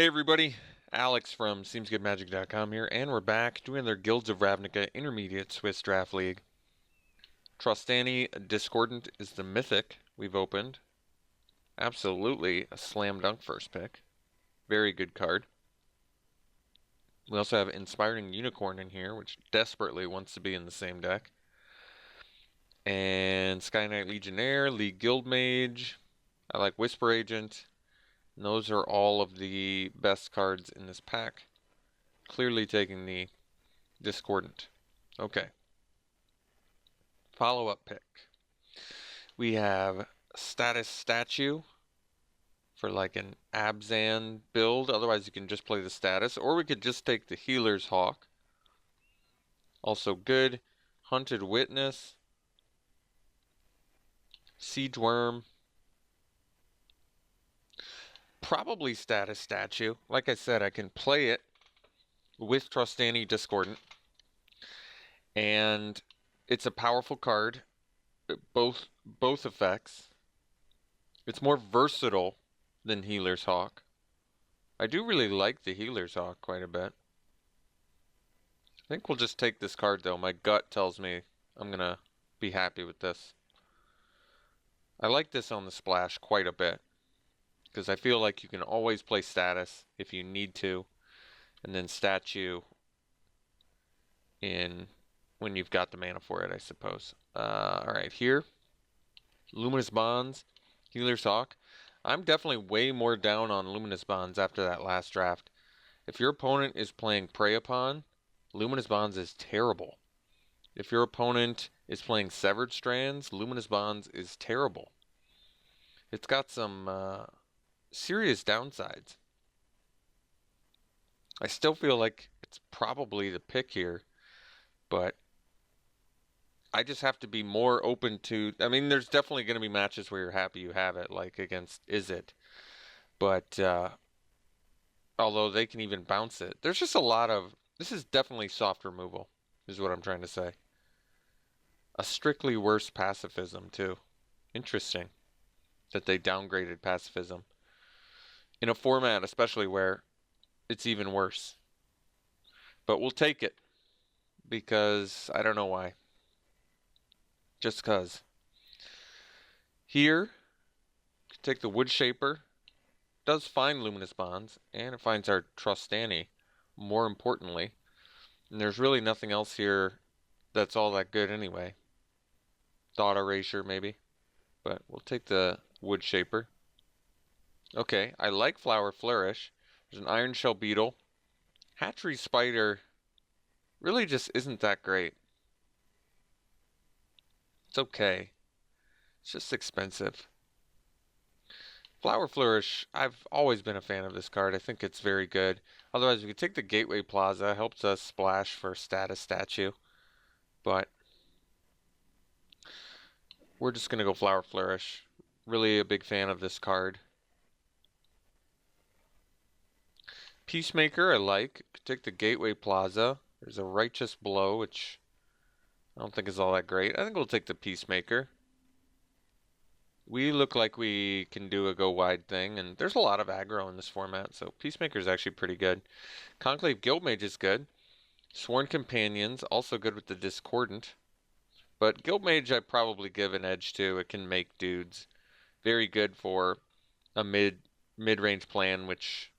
Hey everybody, Alex from SeemsGoodMagic.com here, and we're back doing their Guilds of Ravnica Intermediate Swiss Draft League. Trustani Discordant is the mythic we've opened. Absolutely a slam dunk first pick. Very good card. We also have Inspiring Unicorn in here, which desperately wants to be in the same deck. And Sky Knight Legionnaire, League Guild Mage. I like Whisper Agent. And those are all of the best cards in this pack. Clearly taking the Discordant. Okay. Follow-up pick. We have Status Statue for like an Abzan build. Otherwise, you can just play the Status. Or we could just take the Healer's Hawk. Also good. Hunted Witness. Siege Worm. Probably Status Statue. Like I said, I can play it with Trustani Discordant. And it's a powerful card. Both effects. It's more versatile than Healer's Hawk. I do really like the Healer's Hawk quite a bit. I think we'll just take this card though. My gut tells me I'm gonna be happy with this. I like this on the splash quite a bit because I feel like you can always play status if you need to, and then statue in when you've got the mana for it, I suppose. Alright, here. Luminous Bonds, Healer's Hawk. I'm definitely way more down on Luminous Bonds after that last draft. If your opponent is playing Prey Upon, Luminous Bonds is terrible. If your opponent is playing Severed Strands, Luminous Bonds is terrible. It's got some serious downsides. I still feel like it's probably the pick here, but I just have to be more open to... I mean, there's definitely going to be matches where you're happy you have it, like against Izzet. But, although they can even bounce it. There's just a lot of... This is definitely soft removal, is what I'm trying to say. A strictly worse pacifism, too. Interesting that they downgraded pacifism. In a format, especially where it's even worse. But we'll take it. Because I don't know why. Just cause. Here, take the Wood Shaper. Does find Luminous Bonds, and it finds our Trustani, more importantly. And there's really nothing else here that's all that good anyway. Thought Erasure, maybe. But we'll take the Wood Shaper. Okay, I like Flower Flourish. There's an Iron Shell Beetle. Hatchery Spider really just isn't that great. It's okay. It's just expensive. Flower Flourish, I've always been a fan of this card. I think it's very good. Otherwise, we could take the Gateway Plaza. Helps us splash for Status Statue. But we're just going to go Flower Flourish. Really a big fan of this card. Peacemaker, I like. Could take the Gateway Plaza. There's a Righteous Blow, which I don't think is all that great. I think we'll take the Peacemaker. We look like we can do a go wide thing, and there's a lot of aggro in this format, so Peacemaker is actually pretty good. Conclave Guildmage is good. Sworn Companions, also good with the Discordant. But Guildmage I probably give an edge to. It can make dudes. Very good for a mid-range plan, which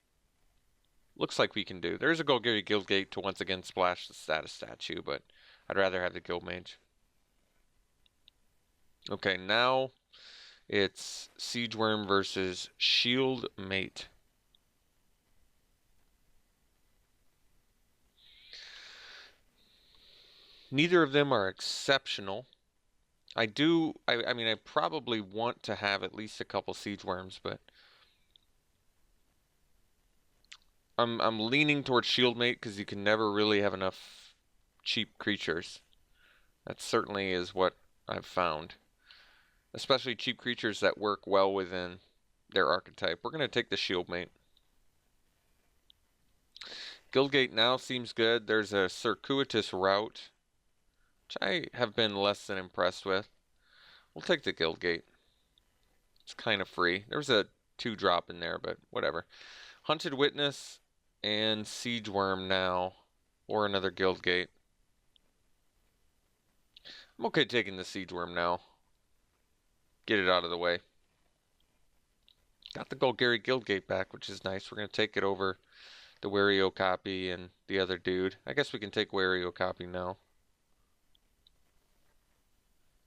looks like we can do. There's a Golgari Guildgate to once again splash the Status Statue, but I'd rather have the Guildmage. Okay, now it's Siege Worm versus Shield Mate. Neither of them are exceptional. I mean, I probably want to have at least a couple Siege Worms, but I'm leaning towards Shieldmate because you can never really have enough cheap creatures. That certainly is what I've found. Especially cheap creatures that work well within their archetype. We're going to take the Shieldmate. Guildgate now seems good. There's a Circuitous Route, which I have been less than impressed with. We'll take the Guildgate. It's kind of free. There was a 2-drop in there, but whatever. Hunted Witness and Siege Worm now, or another Guild Gate. I'm okay taking the Siege Worm now. Get it out of the way. Got the Golgari Guildgate back, which is nice. We're going to take it over the Wario copy and the other dude. I guess we can take Wario copy now.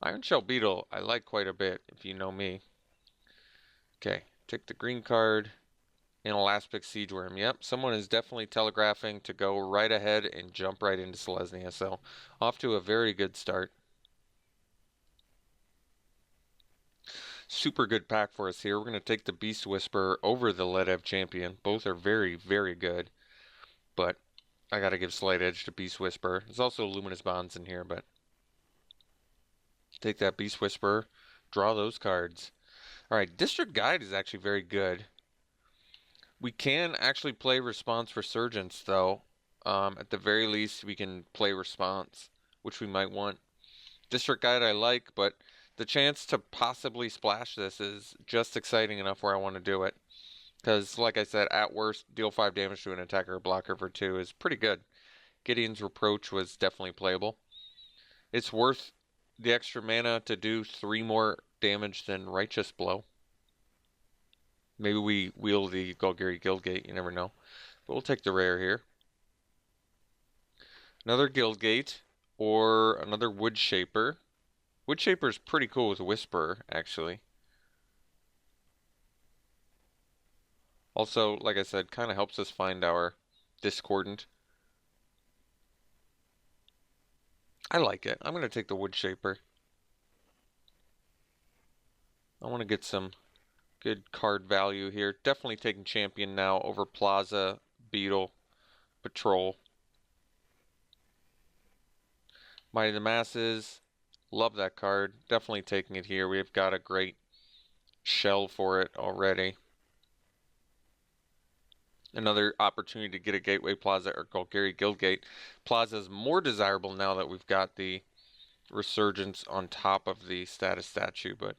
Iron Shell Beetle, I like quite a bit, if you know me. Okay, take the green card and a last pick Siege Worm. Yep, someone is definitely telegraphing to go right ahead and jump right into Selesnya. So, off to a very good start. Super good pack for us here. We're going to take the Beast Whisperer over the Ledev Champion. Both are very, very good. But I got to give slight edge to Beast Whisperer. There's also Luminous Bonds in here, but take that Beast Whisperer. Draw those cards. Alright, District Guide is actually very good. We can actually play Response Resurgence, though. At the very least, we can play Response, which we might want. District Guide I like, but the chance to possibly splash this is just exciting enough where I want to do it. Because, like I said, at worst, deal 5 damage to an attacker or blocker for 2 is pretty good. Gideon's Reproach was definitely playable. It's worth the extra mana to do 3 more damage than Righteous Blow. Maybe we wheel the Golgari Guildgate, you never know. But we'll take the rare here. Another Guildgate, or another Woodshaper. Woodshaper is pretty cool with Whisperer, actually. Also, like I said, kind of helps us find our Discordant. I like it. I'm going to take the Woodshaper. I want to get some good card value here. Definitely taking Champion now over Plaza, Beetle, Patrol. Mighty the Masses. Love that card. Definitely taking it here. We've got a great shell for it already. Another opportunity to get a Gateway Plaza or Golgari Guildgate. Plaza is more desirable now that we've got the Resurgence on top of the status statue, but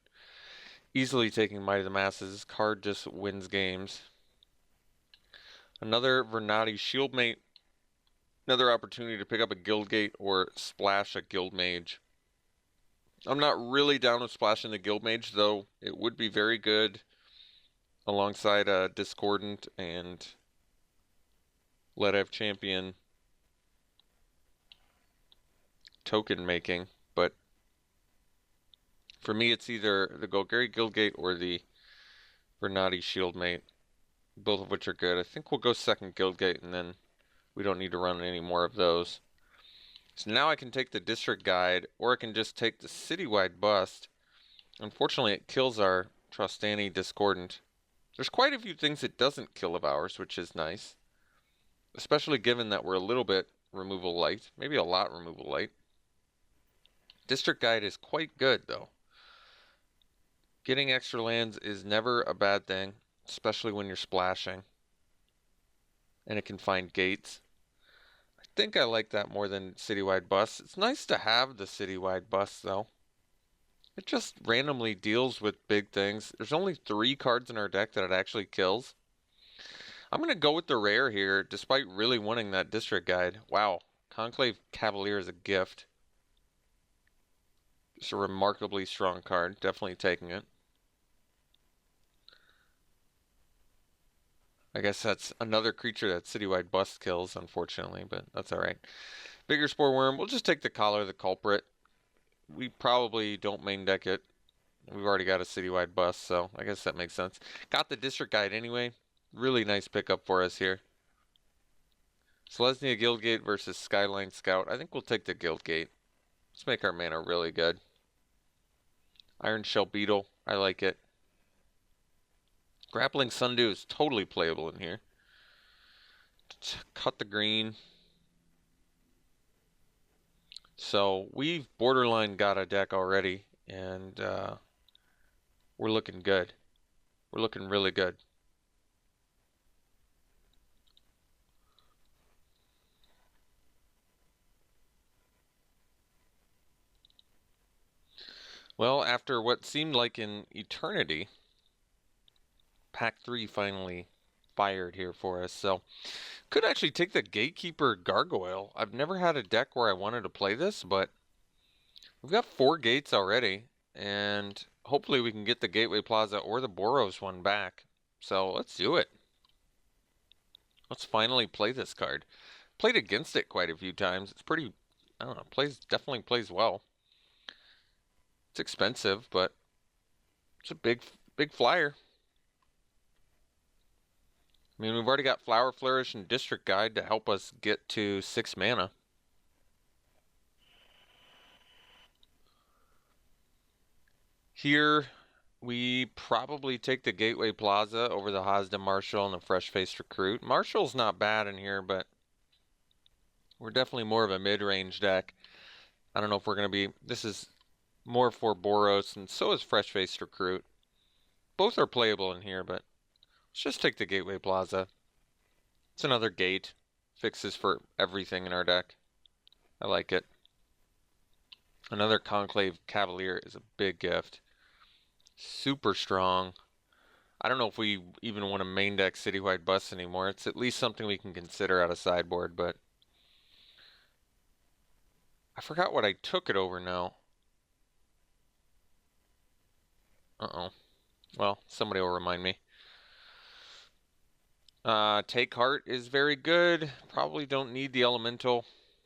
easily taking Might of the Masses. This card just wins games. Another Vernati Shieldmate. Another opportunity to pick up a Guildgate or splash a Guildmage. I'm not really down with splashing the Guildmage, though it would be very good alongside a Discordant and Ledev Champion token making, but for me it's either the Golgari Guildgate or the Vernati Shieldmate, both of which are good. I think we'll go second Guildgate and then we don't need to run any more of those. So now I can take the District Guide, or I can just take the Citywide Bust. Unfortunately, it kills our Trostani Discordant. There's quite a few things it doesn't kill of ours, which is nice. Especially given that we're a little bit removal light. Maybe a lot removal light. District Guide is quite good, though. Getting extra lands is never a bad thing, especially when you're splashing. And it can find gates. I think I like that more than Citywide Bust. It's nice to have the Citywide Bust, though. It just randomly deals with big things. There's only 3 cards in our deck that it actually kills. I'm going to go with the rare here, despite really wanting that District Guide. Wow, Conclave Cavalier is a gift. It's a remarkably strong card. Definitely taking it. I guess that's another creature that Citywide Bust kills, unfortunately, but that's alright. Bigger Spore Worm, we'll just take the Collar of the Culprit. We probably don't main deck it. We've already got a Citywide Bust, so I guess that makes sense. Got the District Guide anyway. Really nice pickup for us here. Selesnya Guildgate versus Skyline Scout. I think we'll take the Guildgate. Let's make our mana really good. Iron Shell Beetle. I like it. Grappling Sundew is totally playable in here. Cut the green. So we've borderline got a deck already, and we're looking good. We're looking really good. Well, after what seemed like an eternity, Pack 3 finally inspired here for us. So could actually take the Gatekeeper Gargoyle. I've never had a deck where I wanted to play this, but we've got 4 gates already, and hopefully we can get the Gateway Plaza or the Boros one back. So let's do it. Let's finally play this card. Played against it quite a few times. It's pretty, I don't know, definitely plays well. It's expensive, but it's a big flyer. I mean, we've already got Flower Flourish and District Guide to help us get to 6 mana. Here, we probably take the Gateway Plaza over the Hazda Marshal and the Fresh-Faced Recruit. Marshal's not bad in here, but we're definitely more of a mid-range deck. I don't know if we're going to be... This is more for Boros, and so is Fresh-Faced Recruit. Both are playable in here, but let's just take the Gateway Plaza. It's another gate. Fixes for everything in our deck. I like it. Another Conclave Cavalier is a big gift. Super strong. I don't know if we even want to main deck Citywide Bus anymore. It's at least something we can consider out of sideboard, but I forgot what I took it over now. Uh-oh. Well, somebody will remind me. Take Heart is very good. Probably don't need the Elemental.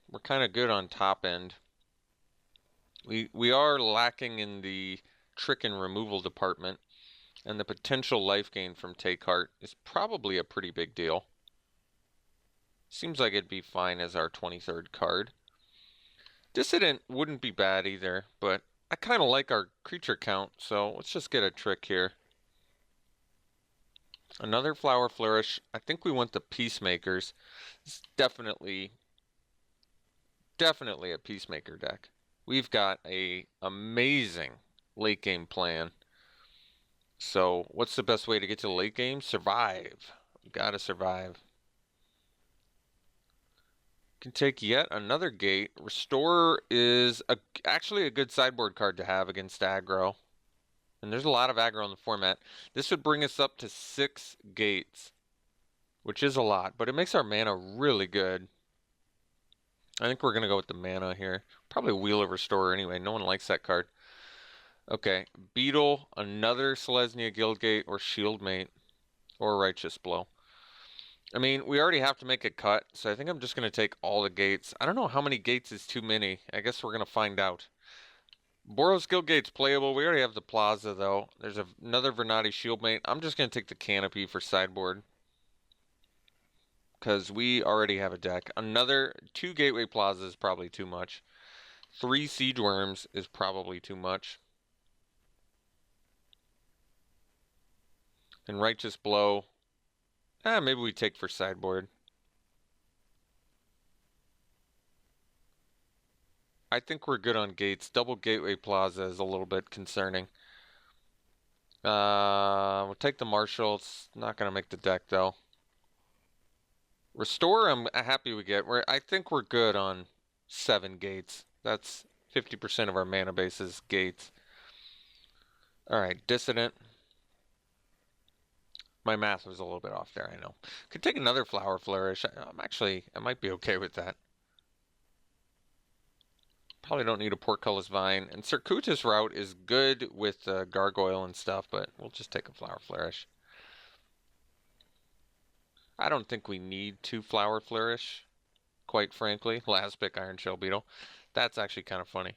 We're kind of good on top end. We are lacking in the trick and removal department, and the potential life gain from Take Heart is probably a pretty big deal. Seems like it'd be fine as our 23rd card. Dissident wouldn't be bad either, but I kind of like our creature count, so let's just get a trick here. Another Flower Flourish. I think we want the Peacemakers. It's definitely a Peacemaker deck. We've got a amazing late game plan. So what's the best way to get to the late game? Survive. We gotta survive. Can take yet another gate. Restorer is actually a good sideboard card to have against aggro. And there's a lot of aggro in the format. This would bring us up to 6 gates, which is a lot, but it makes our mana really good. I think we're going to go with the mana here. Probably Wheel of Restorer anyway. No one likes that card. Okay, Beetle, another Selesnya Guildgate, or Shieldmate, or Righteous Blow. I mean, we already have to make a cut, so I think I'm just going to take all the gates. I don't know how many gates is too many. I guess we're going to find out. Boros Guildgate's playable. We already have the Plaza, though. There's another Vernati Shieldmate. I'm just going to take the Canopy for sideboard, because we already have a deck. Another 2 Gateway Plaza is probably too much. 3 Siege Worms is probably too much. And Righteous Blow, maybe we take for sideboard. I think we're good on gates. Double Gateway Plaza is a little bit concerning. We'll take the Marshal. It's not going to make the deck, though. Restore, I'm happy we get. I think we're good on 7 gates. That's 50% of our mana base is gates. Alright, Dissident. My math was a little bit off there, I know. Could take another Flower Flourish. I might be okay with that. Probably don't need a Portcullis Vine. And Circuitous Route is good with Gargoyle and stuff, but we'll just take a Flower Flourish. I don't think we need 2 Flower Flourish, quite frankly. Last pick, Iron Shell Beetle. That's actually kind of funny.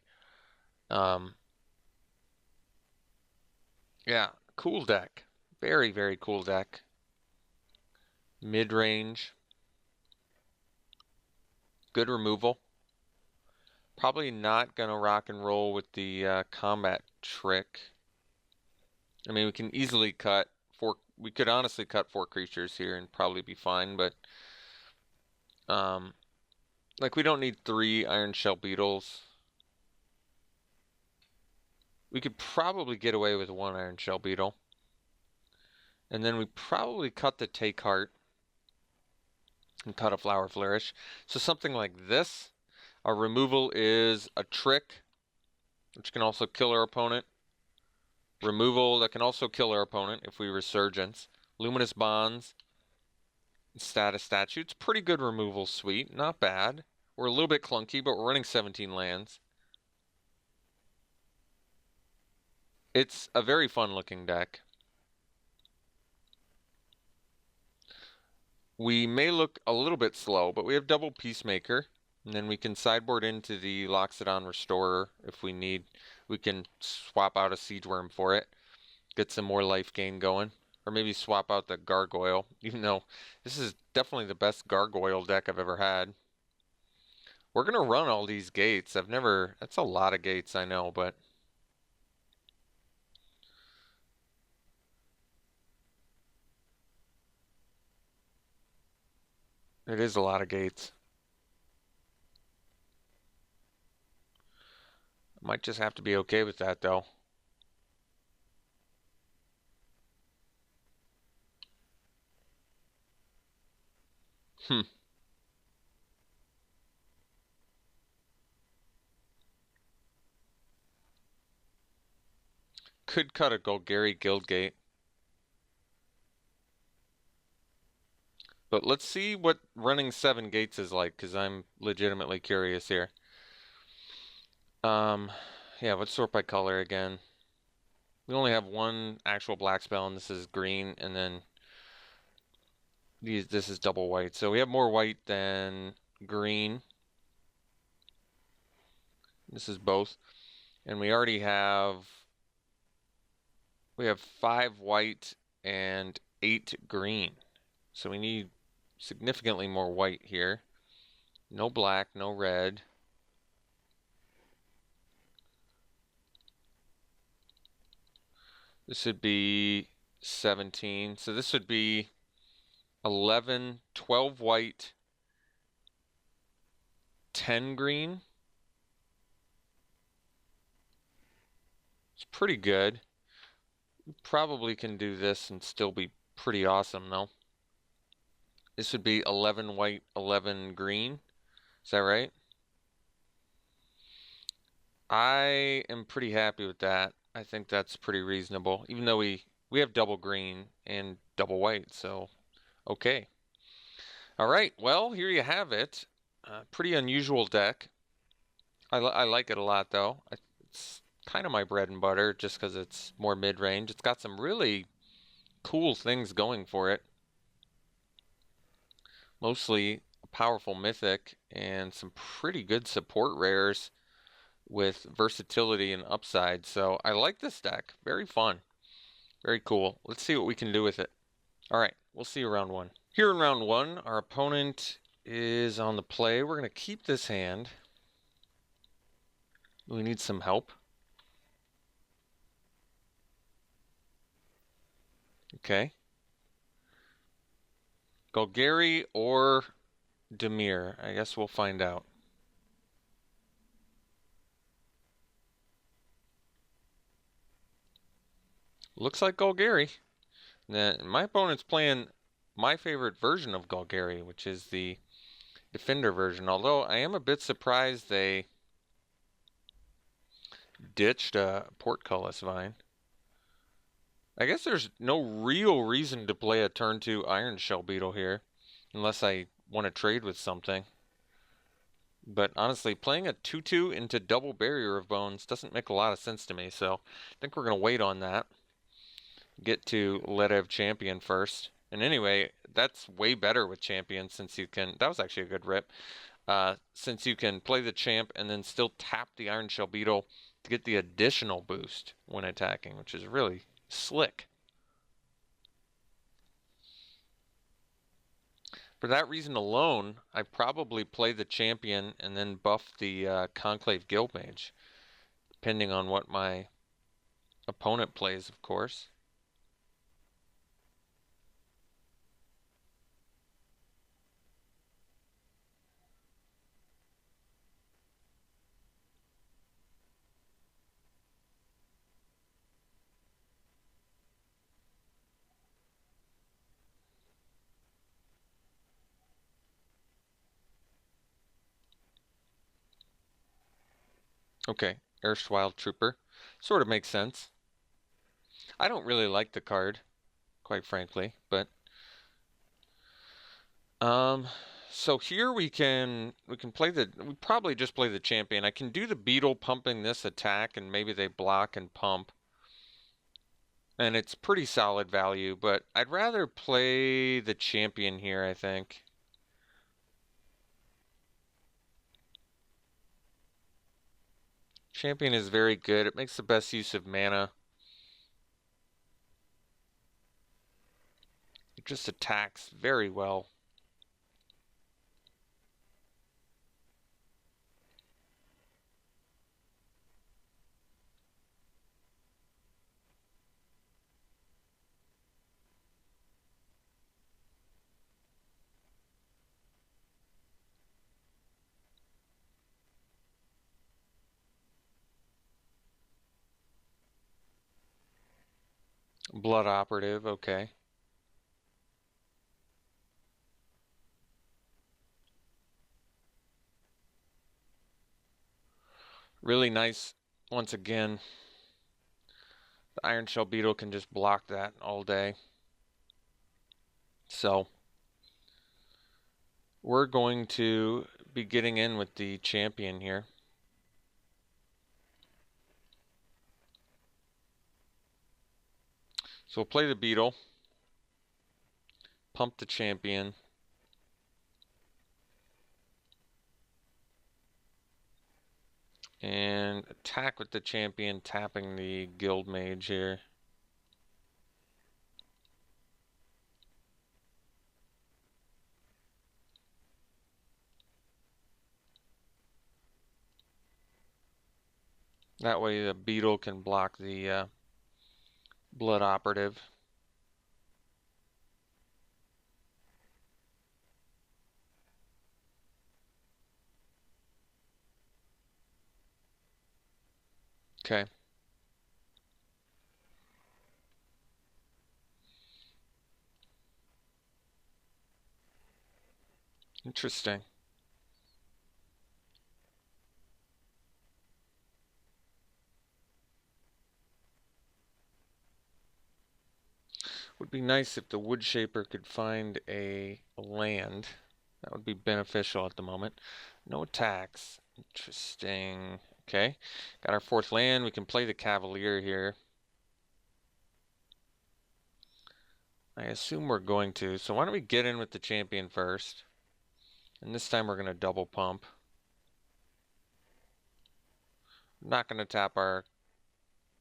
Yeah, cool deck. Very, very cool deck. Mid-range. Good removal. Probably not going to rock and roll with the combat trick. I mean, we can easily cut 4. We could honestly cut 4 creatures here and probably be fine, but like we don't need 3 Iron Shell Beetles. We could probably get away with 1 Iron Shell Beetle. And then we probably cut the Take Heart and cut a Flower Flourish. So something like this. Our removal is a trick, which can also kill our opponent. Removal that can also kill our opponent if we Resurgence. Luminous Bonds. Status statue. It's pretty good removal suite. Not bad. We're a little bit clunky, but we're running 17 lands. It's a very fun looking deck. We may look a little bit slow, but we have double Peacemaker. And then we can sideboard into the Loxodon Restorer if we need. We can swap out a Siege Worm for it. Get some more life gain going. Or maybe swap out the Gargoyle, even though this is definitely the best Gargoyle deck I've ever had. We're going to run all these gates. That's a lot of gates, I know, but it is a lot of gates. I might just have to be okay with that, though. Hmm. Could cut a Golgari Guildgate. But let's see what running 7 gates is like, because I'm legitimately curious here. Yeah, let's sort by color again. We only have one actual black spell, and this is green, and then this is double white. So we have more white than green. This is both. And we already have 5 white and 8 green. So we need significantly more white here. No black, no red. This would be 17. So this would be 11, 12 white, 10 green. It's pretty good. We probably can do this and still be pretty awesome, though. This would be 11 white, 11 green. Is that right? I am pretty happy with that. I think that's pretty reasonable, even though we have double green and double white, so okay. All right, well, here you have it. Pretty unusual deck. I like it a lot, though. It's kind of my bread and butter just because it's more mid-range. It's got some really cool things going for it. Mostly a powerful mythic and some pretty good support rares with versatility and upside. So I like this deck. Very fun. Very cool. Let's see what we can do with it. All right, we'll see you round 1. Here in round 1, our opponent is on the play. We're going to keep this hand. We need some help. Okay. Golgari or Dimir. I guess we'll find out. Looks like Golgari. Now, my opponent's playing my favorite version of Golgari, which is the Defender version. Although I am a bit surprised they ditched a Portcullis Vine. I guess there's no real reason to play a turn 2 Iron Shell Beetle here, unless I want to trade with something. But honestly, playing a 2/2 into double Barrier of Bones doesn't make a lot of sense to me, so I think we're going to wait on that. Get to Ledev Champion first. And anyway, that's way better with Champion since you can... That was actually a good rip. Since you can play the champ and then still tap the Iron Shell Beetle to get the additional boost when attacking, which is really slick. For that reason alone, I probably play the champion and then buff the Conclave Guildmage, depending on what my opponent plays, of course. Okay, Erstwhile Trooper. Sort of makes sense. I don't really like the card, quite frankly, but Um, so here we probably just play the champion. I can do the beetle pumping this attack and maybe they block and pump. And it's pretty solid value, but I'd rather play the champion here, I think. Champion is very good. It makes the best use of mana. It just attacks very well. Blood Operative, okay. Really nice, once again. The Iron Shell Beetle can just block that all day. So, we're going to be getting in with the champion here. So we'll play the beetle. Pump the champion. And attack with the champion, tapping the guild mage here. That way the beetle can block the blood operative. Okay. Interesting. Would be nice if the wood shaper could find a land. That would be beneficial at the moment. No attacks. Interesting. Okay. Got our fourth land. We can play the Cavalier here. I assume we're going to. So why don't we get in with the champion first? And this time we're going to double pump. I'm not going to tap our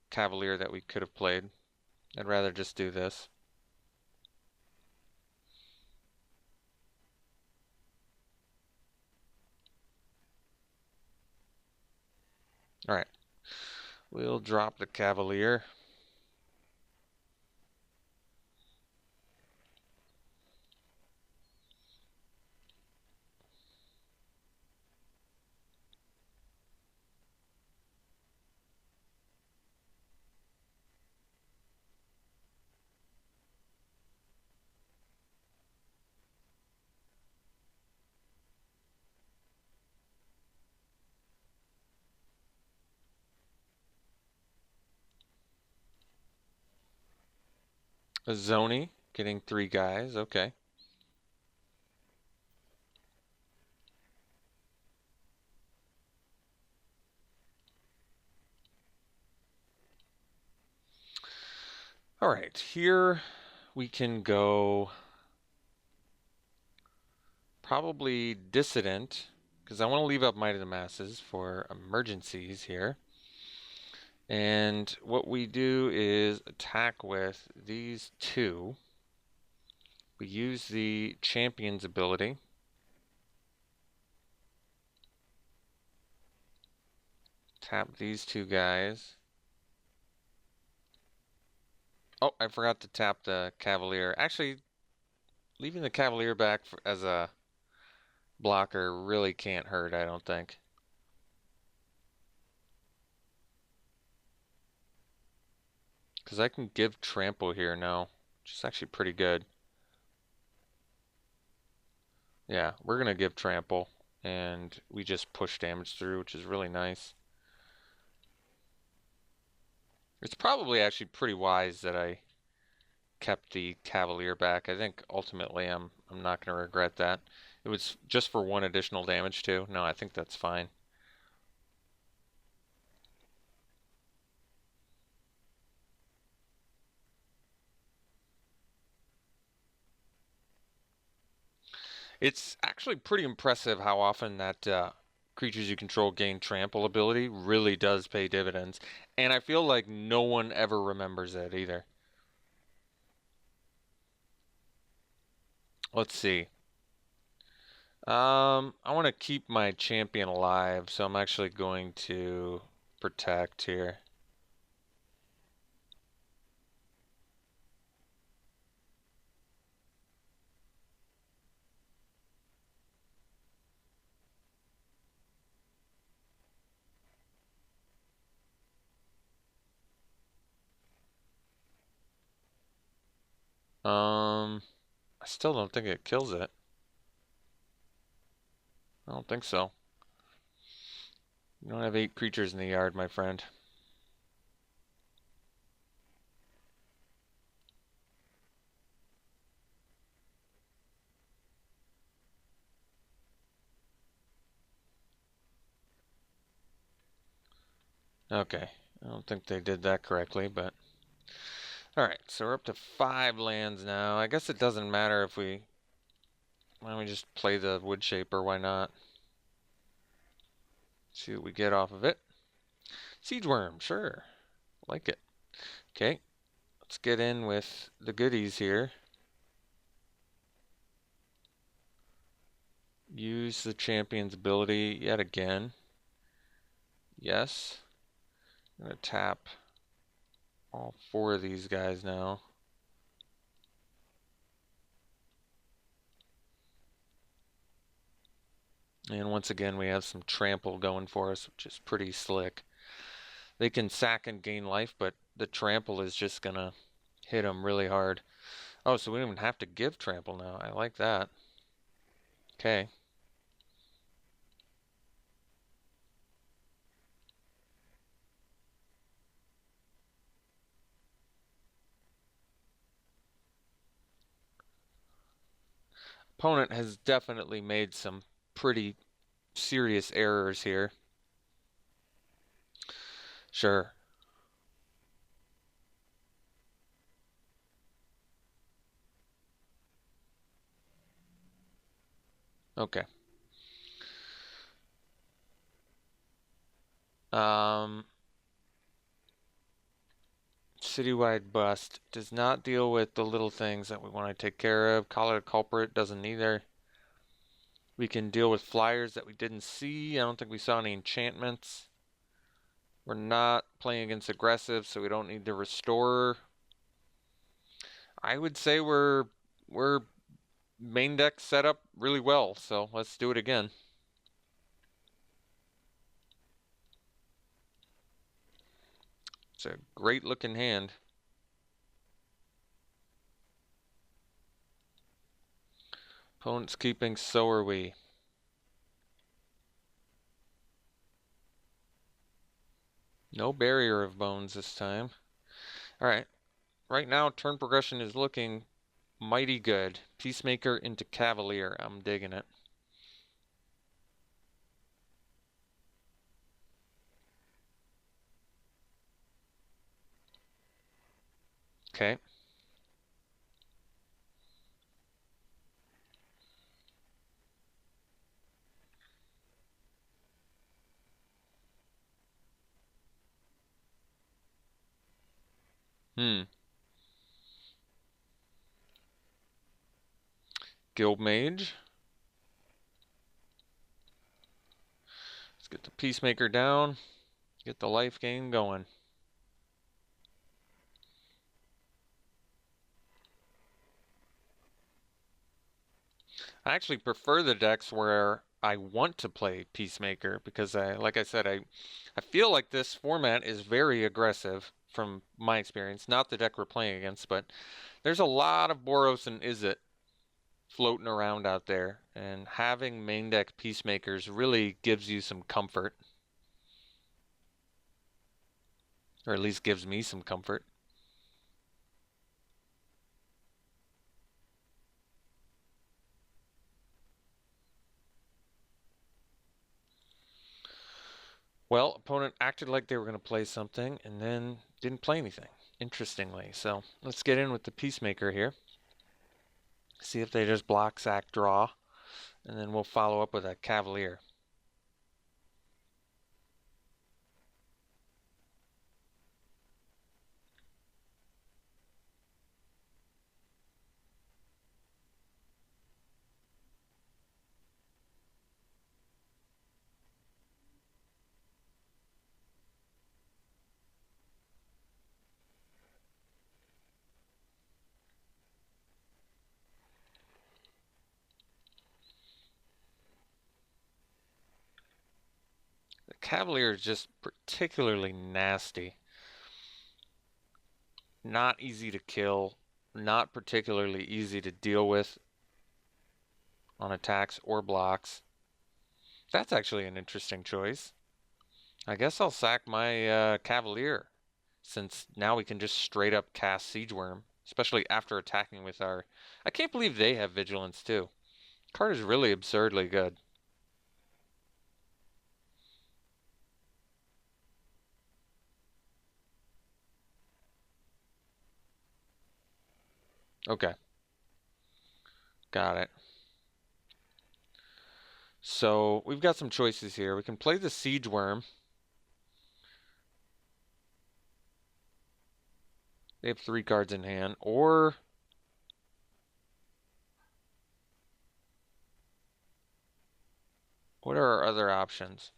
Cavalier that we could have played. I'd rather just do this. Alright. We'll drop the Cavalier. A Zoni, getting 3 guys. Okay. Alright, here we can go probably Dissident, because I want to leave up Might of the Masses for emergencies here. And what we do is attack with these two. We use the champion's ability. Tap these 2 guys. Oh, I forgot to tap the Cavalier. Actually, leaving the Cavalier back as a blocker really can't hurt, I don't think. Because I can give Trample here now, which is actually pretty good. Yeah, we're going to give Trample, and we just push damage through, which is really nice. It's probably actually pretty wise that I kept the Cavalier back. I think ultimately I'm not going to regret that. It was just for 1 additional damage too. No, I think that's fine. It's actually pretty impressive how often that creatures you control gain trample ability really does pay dividends. And I feel like no one ever remembers it either. Let's see. I want to keep my champion alive, so I'm actually going to protect here. I still don't think it kills it. I don't think so. You don't have 8 creatures in the yard, my friend. Okay. I don't think they did that correctly, but... Alright, so we're up to 5 lands now. I guess it doesn't matter if we... Why don't we just play the Wood Shaper, why not? See what we get off of it. Siege Worm, sure. Like it. Okay, let's get in with the goodies here. Use the champion's ability yet again. Yes. I'm going to tap all 4 of these guys now. And once again, we have some trample going for us, which is pretty slick. They can sack and gain life, but the trample is just going to hit them really hard. Oh, so we don't even have to give trample now. I like that. Okay. Opponent has definitely made some pretty serious errors here. Sure. Okay. Um, Citywide Bust does not deal with the little things that we want to take care of. Call it a culprit doesn't either. We can deal with flyers that we didn't see. I don't think we saw any enchantments. We're not playing against aggressive, so we don't need to restore. I would say we're main deck set up really well, so let's do it again. It's a great looking hand. Opponent's keeping, so are we. No barrier of bones this time. Alright. Right now, turn progression is looking mighty good. Peacemaker into Cavalier. I'm digging it. Okay. Guild Mage. Let's get the Peacemaker down. Get the life gain going. I actually prefer the decks where I want to play Peacemaker because like I said, I feel like this format is very aggressive from my experience. Not the deck we're playing against, but there's a lot of Boros and Izzet floating around out there, and having main deck Peacemakers really gives you some comfort. Or at least gives me some comfort. Well, opponent acted like they were going to play something and then didn't play anything, interestingly. So let's get in with the Peacemaker here. See if they just block, sack, draw, and then we'll follow up with a Cavalier. The Cavalier is just particularly nasty. Not easy to kill, not particularly easy to deal with on attacks or blocks. That's actually an interesting choice. I guess I'll sack my Cavalier, since now we can just straight up cast Siege Worm, especially after attacking with our... I can't believe they have Vigilance too. Card is really absurdly good. Okay. Got it. So we've got some choices here. We can play the Siege Worm. They have 3 cards in hand. Or what are our other options?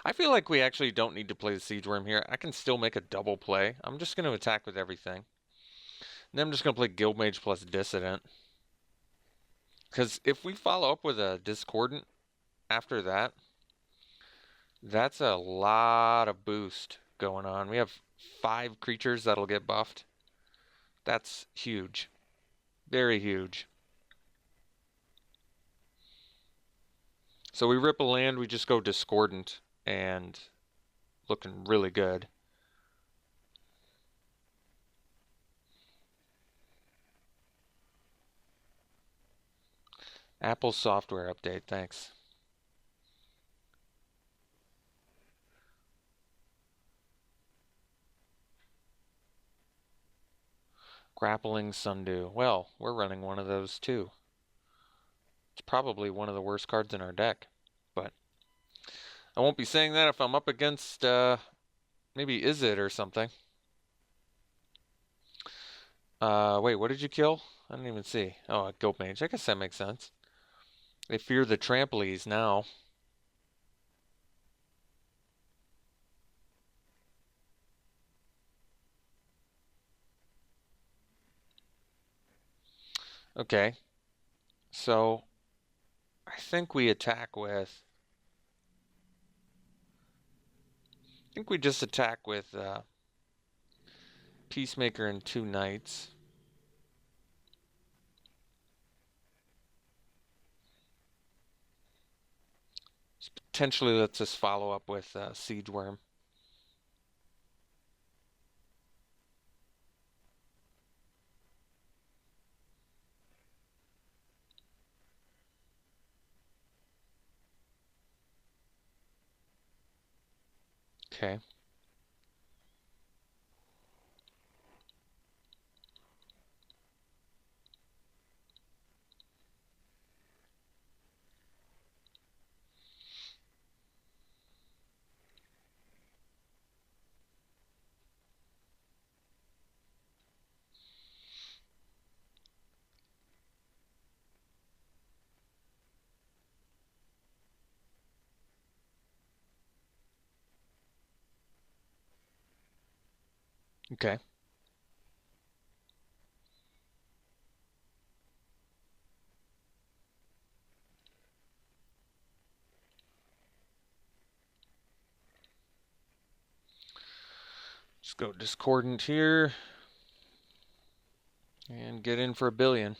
I feel like we actually don't need to play the Siege Worm here. I can still make a double play. I'm just going to attack with everything. And then I'm just going to play Guildmage plus Dissident. Because if we follow up with a Discordant after that, that's a lot of boost going on. We have 5 creatures that'll get buffed. That's huge. Very huge. So we rip a land, we just go Discordant, and looking really good. Apple software update, thanks. Grappling Sundew. Well, we're running one of those too. It's probably one of the worst cards in our deck, but I won't be saying that if I'm up against maybe Izzet or something. Wait, what did you kill? I didn't even see. Oh, a Guildmage. I guess that makes sense. They fear the Trampolies now. Okay, so I think we attack with... I think we just attack with Peacemaker and 2 Knights. This potentially lets us follow up with Siege Worm. Okay. Okay. Just go Discordant here. And get in for $1 billion.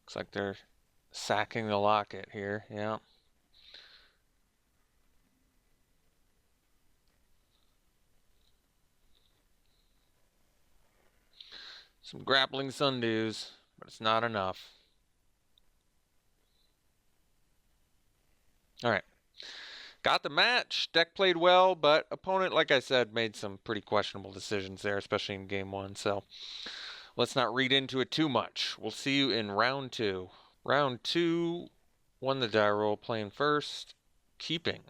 Looks like they're sacking the locket here. Yeah. Some grappling sundews, but it's not enough. All right. Got the match. Deck played well, but opponent, like I said, made some pretty questionable decisions there, especially in game one. So let's not read into it too much. We'll see you in round two. Round two, won the die roll, playing first, keeping.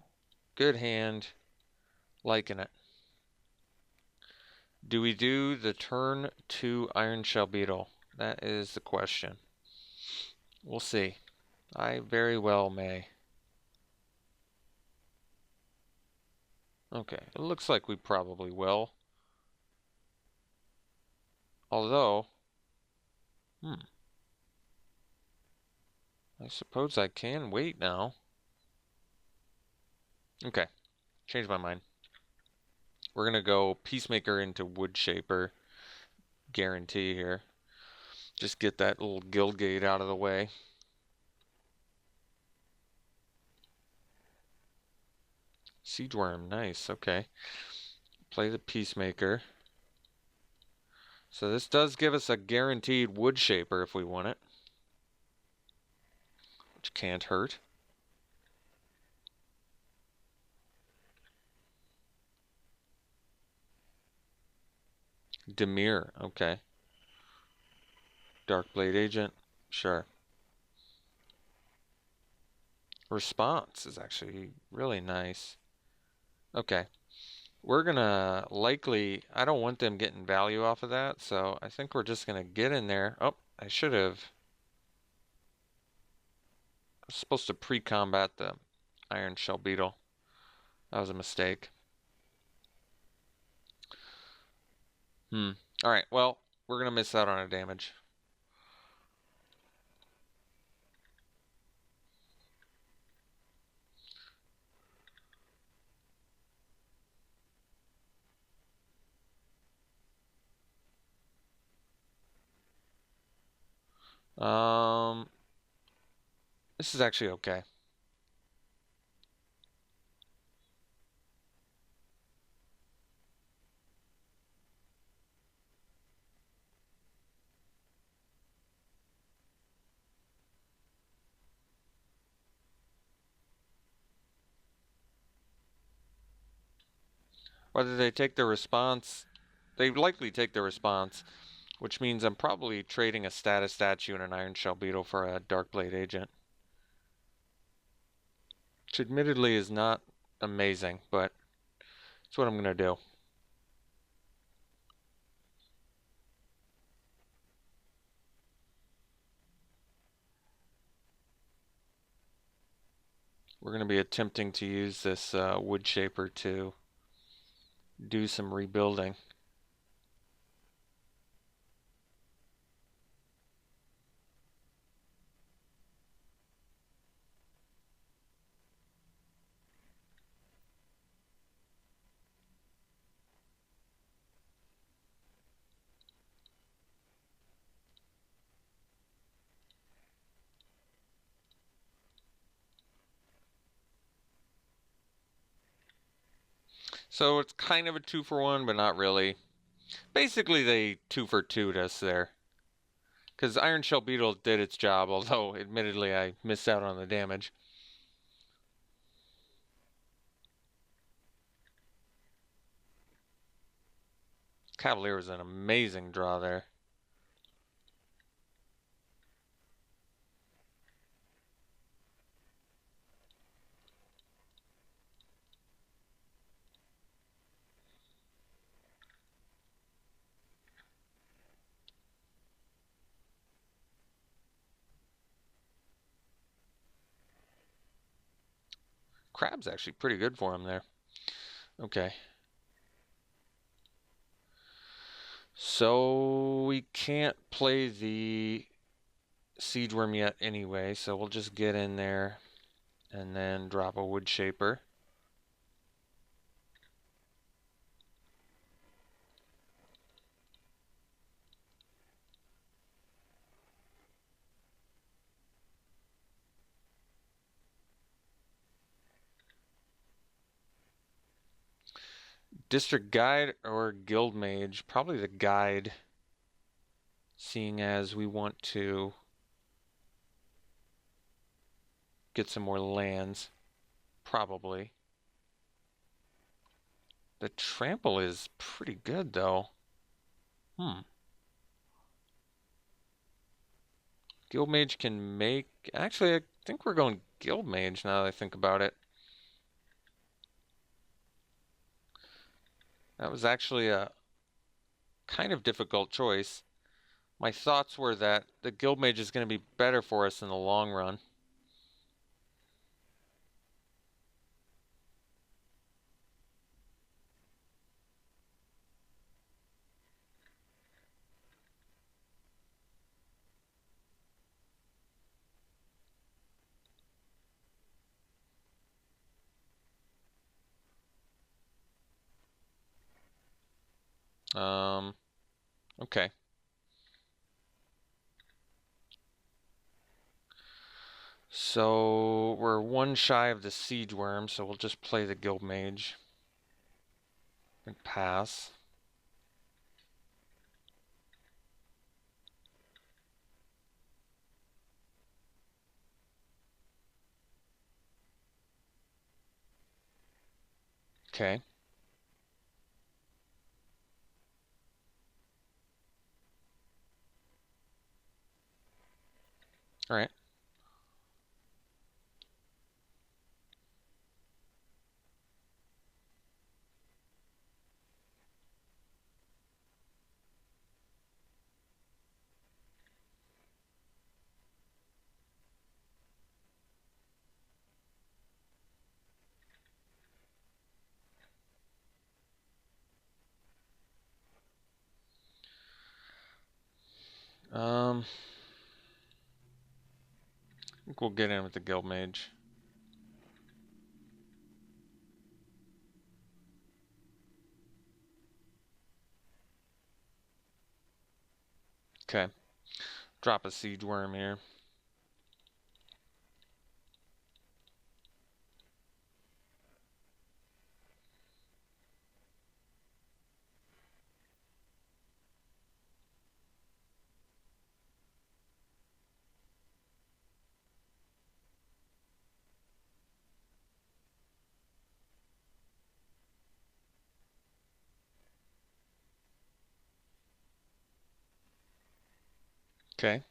Good hand, liking it. Do we do the turn 2 Iron Shell Beetle? That is the question. We'll see. I very well may. Okay, it looks like we probably will. Although, I suppose I can wait now. Okay, change my mind. We're gonna go Peacemaker into Woodshaper. Guarantee here. Just get that little guild gate out of the way. Siege Worm, nice, okay. Play the Peacemaker. So this does give us a guaranteed Woodshaper if we want it. Which can't hurt. Demir, okay. Darkblade Agent, sure. Response is actually really nice. Okay. We're gonna likely, I don't want them getting value off of that, so I think we're just gonna get in there. Oh, I should have. I was supposed to pre-combat the Iron Shell Beetle. That was a mistake. Alright, well, we're gonna miss out on a damage. Um, this is actually okay. Whether they take the response, they likely take the response, which means I'm probably trading a status statue and an Iron Shell Beetle for a Darkblade Agent. Which admittedly is not amazing, but it's what I'm gonna do. We're gonna be attempting to use this Woodshaper to do some rebuilding. So it's kind of a 2-for-1, but not really. Basically, they 2-for-2'd us there. Because Iron Shell Beetle did its job, although admittedly I missed out on the damage. Cavalier was an amazing draw there. Crab's actually pretty good for him there. Okay. So we can't play the Siege Worm yet anyway, so we'll just get in there and then drop a Woodshaper. District Guide or Guild Mage? Probably the Guide, seeing as we want to get some more lands. Probably. The Trample is pretty good, though. Guild Mage can make... Actually, I think we're going Guild Mage now that I think about it. That was actually a kind of difficult choice. My thoughts were that the Guild Mage is going to be better for us in the long run. Okay. So we're one shy of the Siege Worm, so we'll just play the Guild Mage and pass. Okay. All right. I think we'll get in with the Guild Mage. Okay. Drop a Siege Worm here. Okay.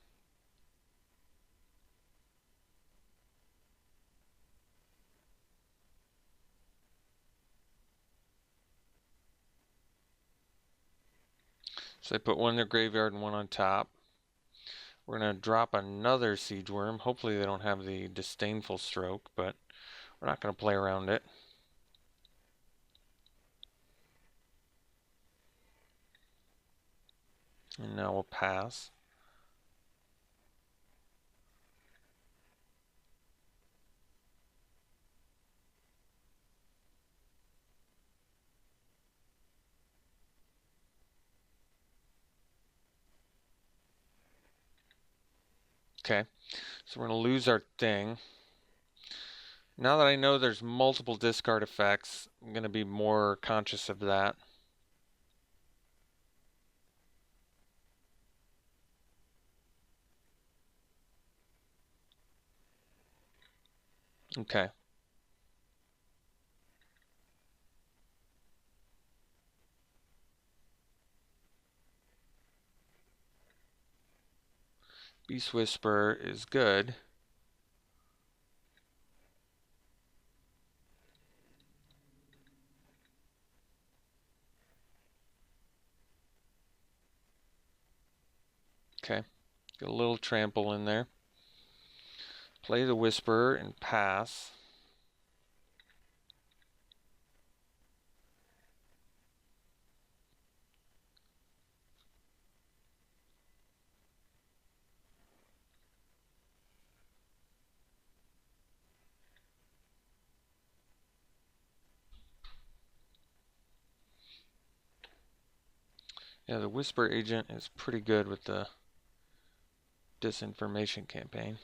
So they put one in their graveyard and one on top. We're going to drop another Siege Worm. Hopefully they don't have the Disdainful Stroke, but we're not going to play around it. And now we'll pass. Okay, so we're going to lose our thing. Now that I know there's multiple discard effects, I'm going to be more conscious of that. Okay. Beast Whisper is good. Okay, get a little trample in there. Play the Whisperer and pass. Yeah, the Whisper Agent is pretty good with the disinformation campaign.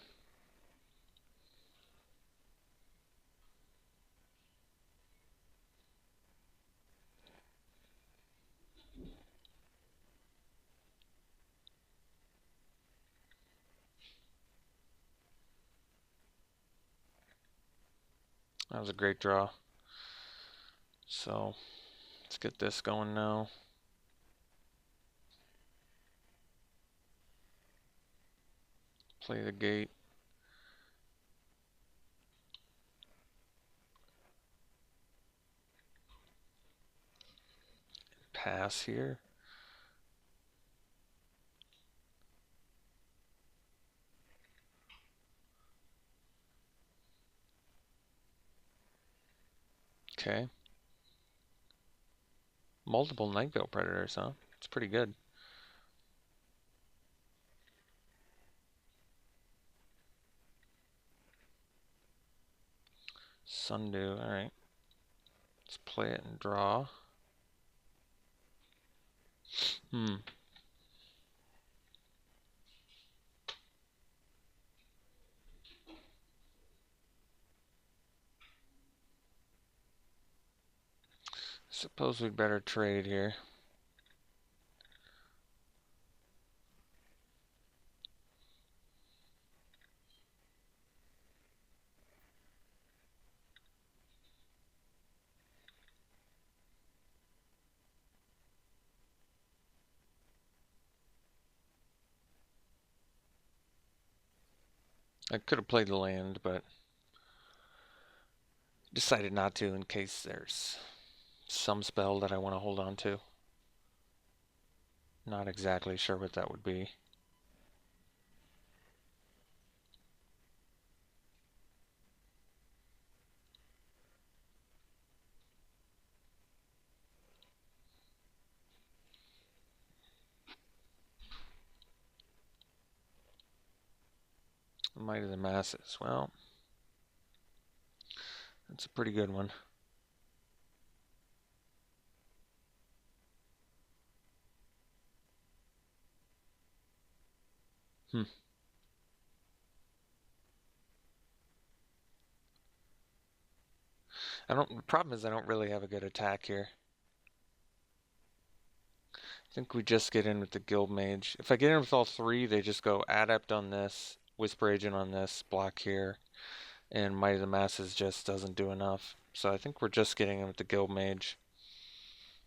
That was a great draw. So let's get this going now. Play the gate. Pass here. Okay. Multiple Nightveil Predators, huh? It's pretty good. Sundew, alright. Let's play it and draw. Suppose we'd better trade here. I could have played the land, but decided not to in case there's some spell that I want to hold on to. Not exactly sure what that would be. Might of the Masses. Well, that's a pretty good one. The problem is I don't really have a good attack here. I think we just get in with the Guild Mage. If I get in with all three, they just go Adept on this, Whisper Agent on this, block here, and Might of the Masses just doesn't do enough. So I think we're just getting in with the Guild Mage.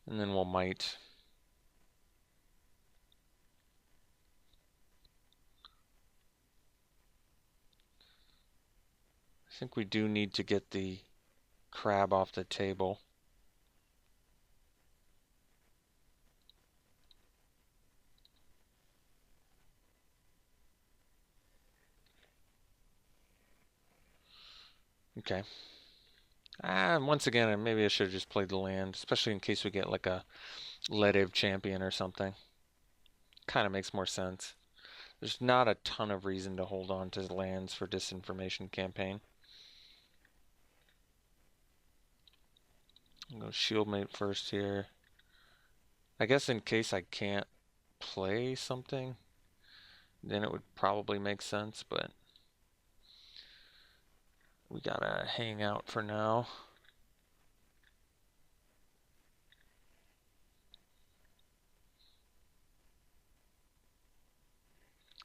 And then we'll Might. I think we do need to get the crab off the table. Okay. Once again, maybe I should have just played the land, especially in case we get like a Letiv champion or something. Kind of makes more sense. There's not a ton of reason to hold on to lands for Disinformation Campaign. I'll go Shieldmate first here. I guess in case I can't play something, then it would probably make sense, but we gotta hang out for now.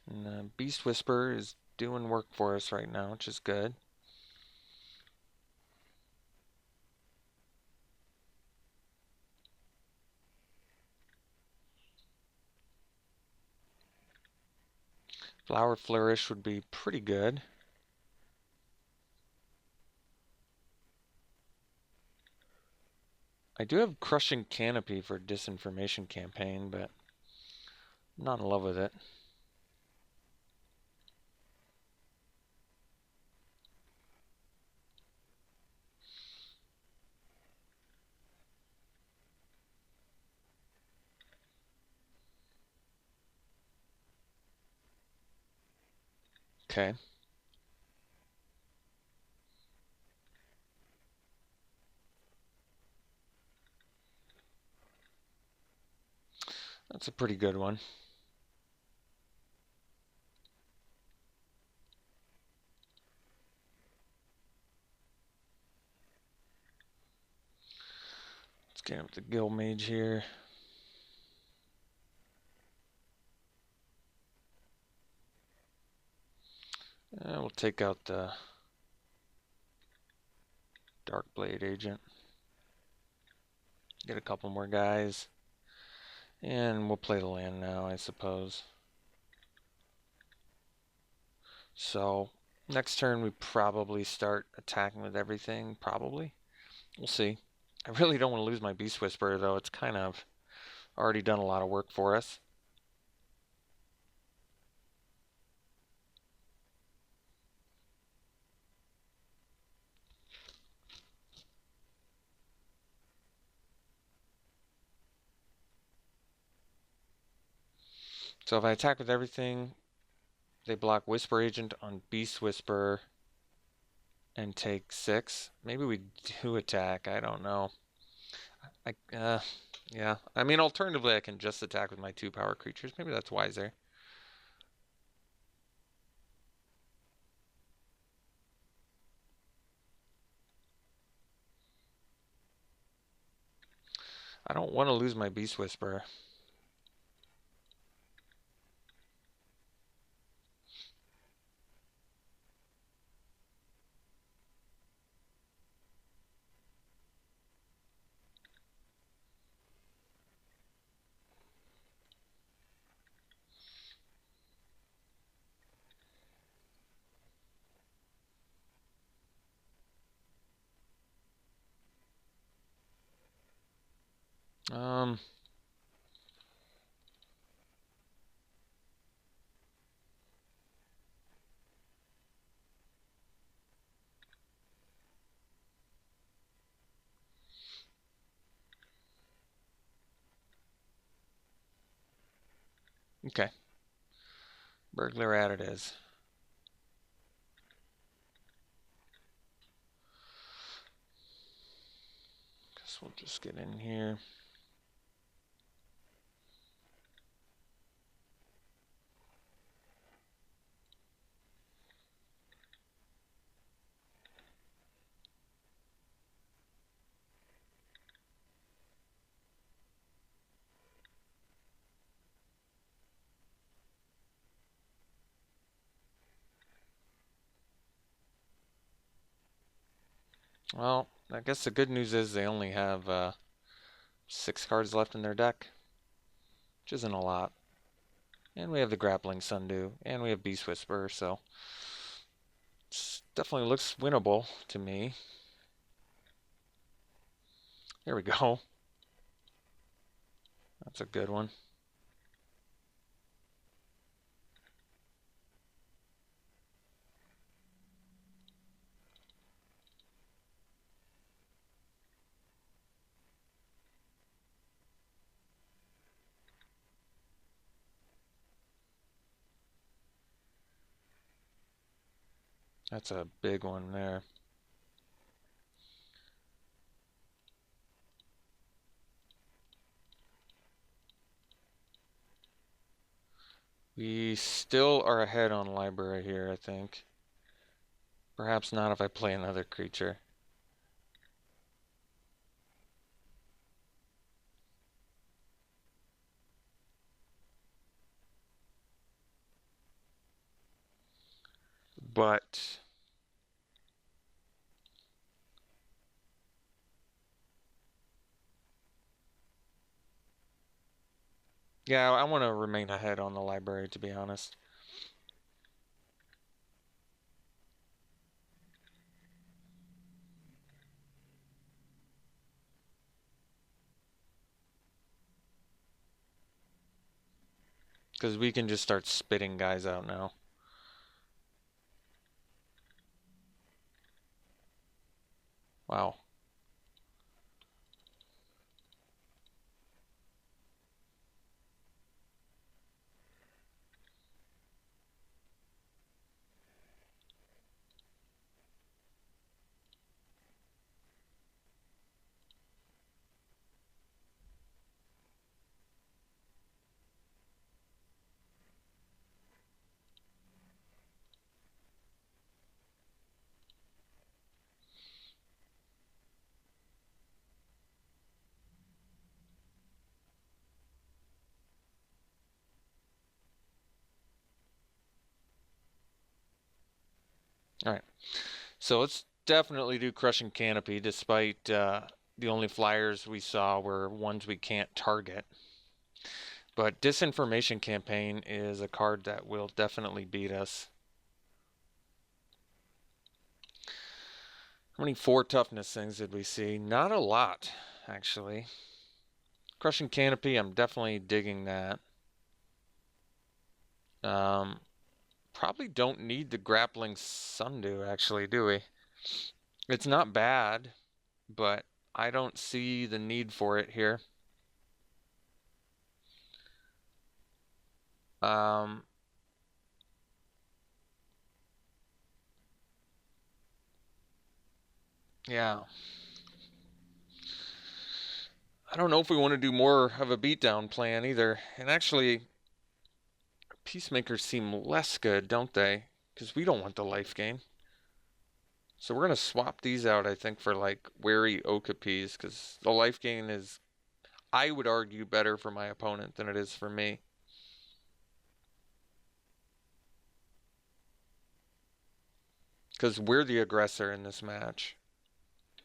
And Beast Whisper is doing work for us right now, which is good. Flower Flourish would be pretty good. I do have Crushing Canopy for Disinformation Campaign, but I'm not in love with it. Okay. That's a pretty good one. Let's get up the Guild Mage here. We'll take out the Darkblade Agent. Get a couple more guys. And we'll play the land now, I suppose. So, next turn we probably start attacking with everything. Probably. We'll see. I really don't want to lose my Beast Whisperer, though. It's kind of already done a lot of work for us. So if I attack with everything, they block Whisper Agent on Beast Whisperer and take 6. Maybe we do attack. I don't know. Yeah. I mean, alternatively, I can just attack with my 2 power creatures. Maybe that's wiser. I don't want to lose my Beast Whisperer. Um, okay. Burglar Rat it is. Guess we'll just get in here. Well, I guess the good news is they only have 6 cards left in their deck, which isn't a lot. And we have the Grappling Sundew, and we have Beast Whisperer, so it definitely looks winnable to me. Here we go. That's a good one. That's a big one there. We still are ahead on library here, I think. Perhaps not if I play another creature. But yeah, I want to remain ahead on the library, to be honest. Because we can just start spitting guys out now. Wow. All right. So let's definitely do Crushing Canopy, despite the only flyers we saw were ones we can't target. But Disinformation Campaign is a card that will definitely beat us. How many 4 toughness things did we see? Not a lot, actually. Crushing Canopy, I'm definitely digging that. Probably don't need the Grappling Sundew, actually, do we? It's not bad, but I don't see the need for it here. Yeah. I don't know if we want to do more of a beatdown plan either. And actually, Peacemakers seem less good, don't they? Because we don't want the life gain. So we're going to swap these out, I think, for like Wary Okapis, because the life gain is, I would argue, better for my opponent than it is for me. Because we're the aggressor in this match.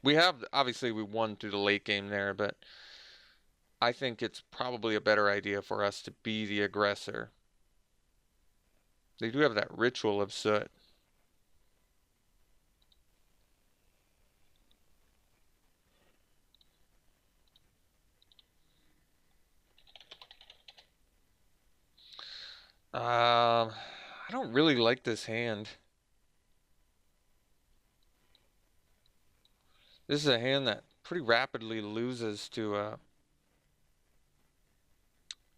We have, obviously, we won through the late game there, but I think it's probably a better idea for us to be the aggressor. They do have that Ritual of Soot. I don't really like this hand. This is a hand that pretty rapidly loses to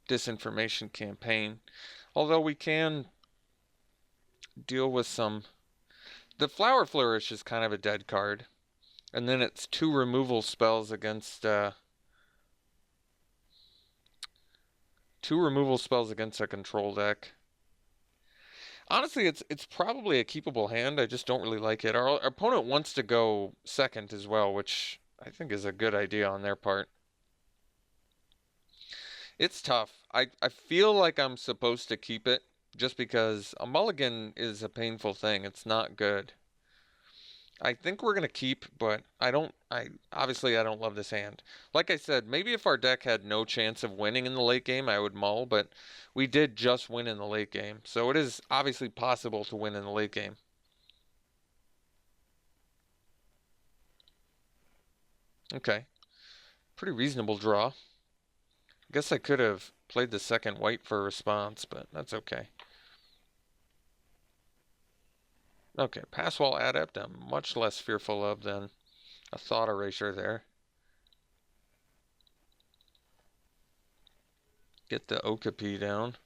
Disinformation Campaign. Although we can deal with some... The Flower Flourish is kind of a dead card. And then it's 2 removal spells against... 2 removal spells against a control deck. Honestly, it's probably a keepable hand. I just don't really like it. Our opponent wants to go second as well, which I think is a good idea on their part. It's tough. I feel like I'm supposed to keep it just because a mulligan is a painful thing. It's not good. I think we're gonna keep, but I obviously I don't love this hand. Like I said, maybe if our deck had no chance of winning in the late game, I would mull, but we did just win in the late game. So it is obviously possible to win in the late game. Okay. Pretty reasonable draw. I guess I could have played the second white for a response, but that's okay. Okay, Passwall Adept I'm much less fearful of than a Thought Erasure there. Get the Okapi down.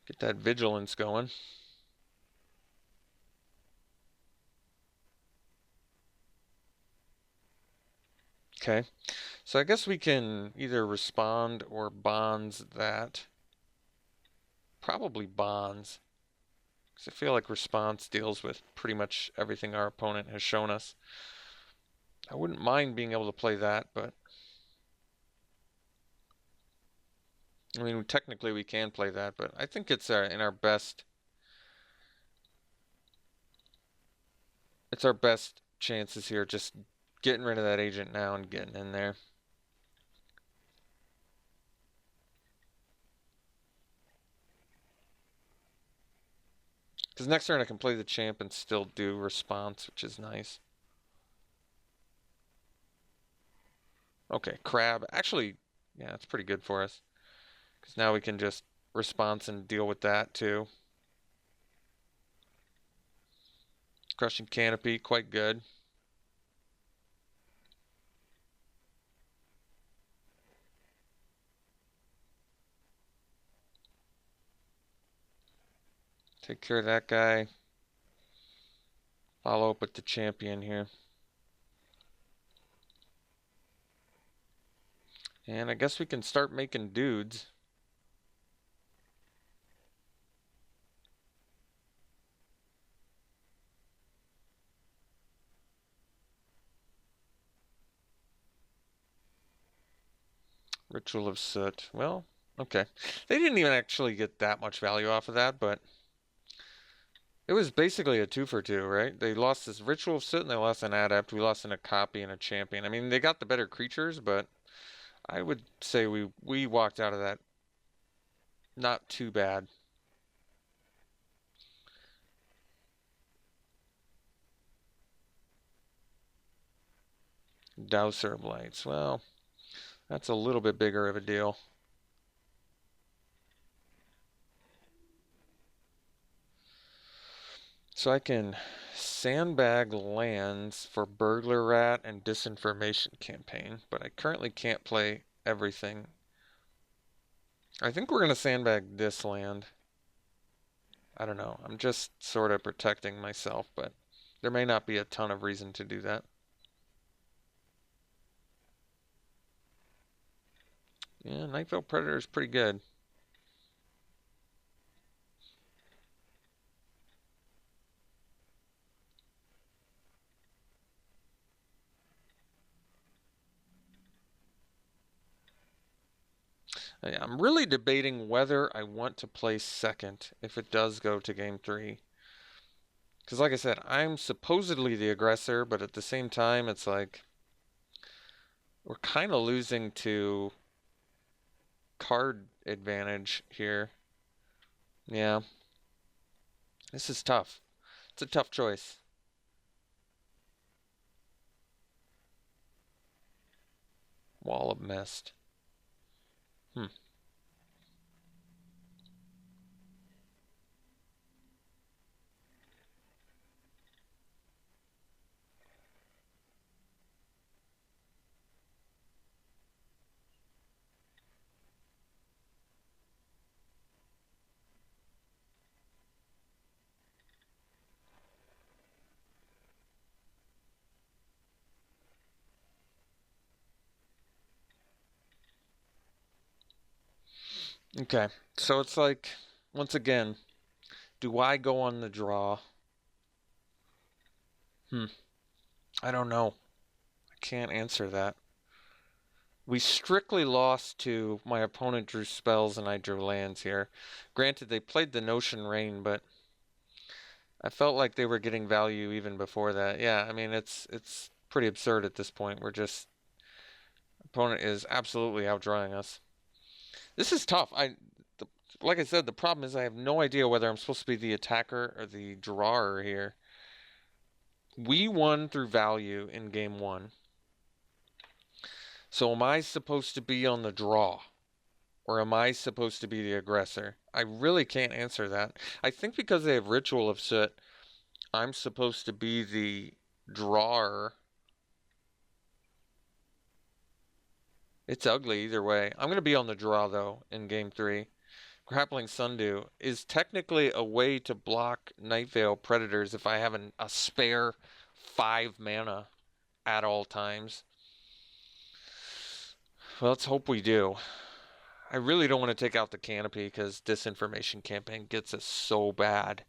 Get that Vigilance going. Okay, so I guess we can either respond or bonds that. Probably bonds. Because I feel like response deals with pretty much everything our opponent has shown us. I wouldn't mind being able to play that, but... I mean, technically we can play that, but I think it's in our best... It's our best chances here, just getting rid of that agent now and getting in there. Because next turn I can play the champ and still do response, which is nice. Okay, crab. Actually, yeah, it's pretty good for us. Because now we can just response and deal with that too. Crushing Canopy, quite good. Take care of that guy. Follow up with the champion here. And I guess we can start making dudes. Ritual of Soot. Well, okay. They didn't even actually get that much value off of that, but It was basically a 2 for 2, right? They lost this Ritual of Soot and they lost an Adept. We lost in a copy and a champion. I mean, they got the better creatures, but I would say we walked out of that not too bad. Dowser Blights. Well, that's a little bit bigger of a deal. So I can sandbag lands for Burglar Rat and Disinformation Campaign, but I currently can't play everything. I think we're going to sandbag this land. I don't know. I'm just sort of protecting myself, but there may not be a ton of reason to do that. Yeah, Nightveil Predator is pretty good. I'm really debating whether I want to play second if it does go to game 3. Because like I said, I'm supposedly the aggressor, but at the same time, it's like we're kind of losing to card advantage here. Yeah, this is tough. It's a tough choice. Wall of Mist. Hmm. Okay, so it's like, once again, do I go on the draw? Hmm. I don't know. I can't answer that. We strictly lost to my opponent drew spells and I drew lands here. Granted, they played the Notion Rain, but I felt like they were getting value even before that. Yeah, I mean it's pretty absurd at this point. We're just opponent is absolutely outdrawing us. This is tough. The, like I said, the problem is I have no idea whether I'm supposed to be the attacker or the drawer here. We won through value in game 1. So am I supposed to be on the draw? Or am I supposed to be the aggressor? I really can't answer that. I think because they have Ritual of Soot, I'm supposed to be the drawer. It's ugly either way. I'm going to be on the draw, though, in game 3. Grappling Sundew is technically a way to block Nightveil Predators if I have a spare 5 mana at all times. Well, let's hope we do. I really don't want to take out the Canopy because Disinformation Campaign gets us so bad.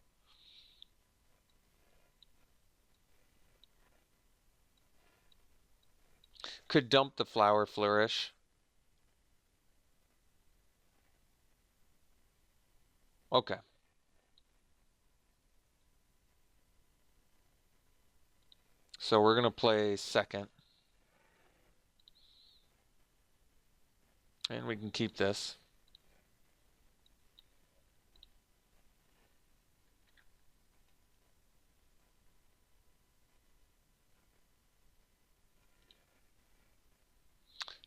Could dump the Flower Flourish. Okay. So we're going to play second. And we can keep this.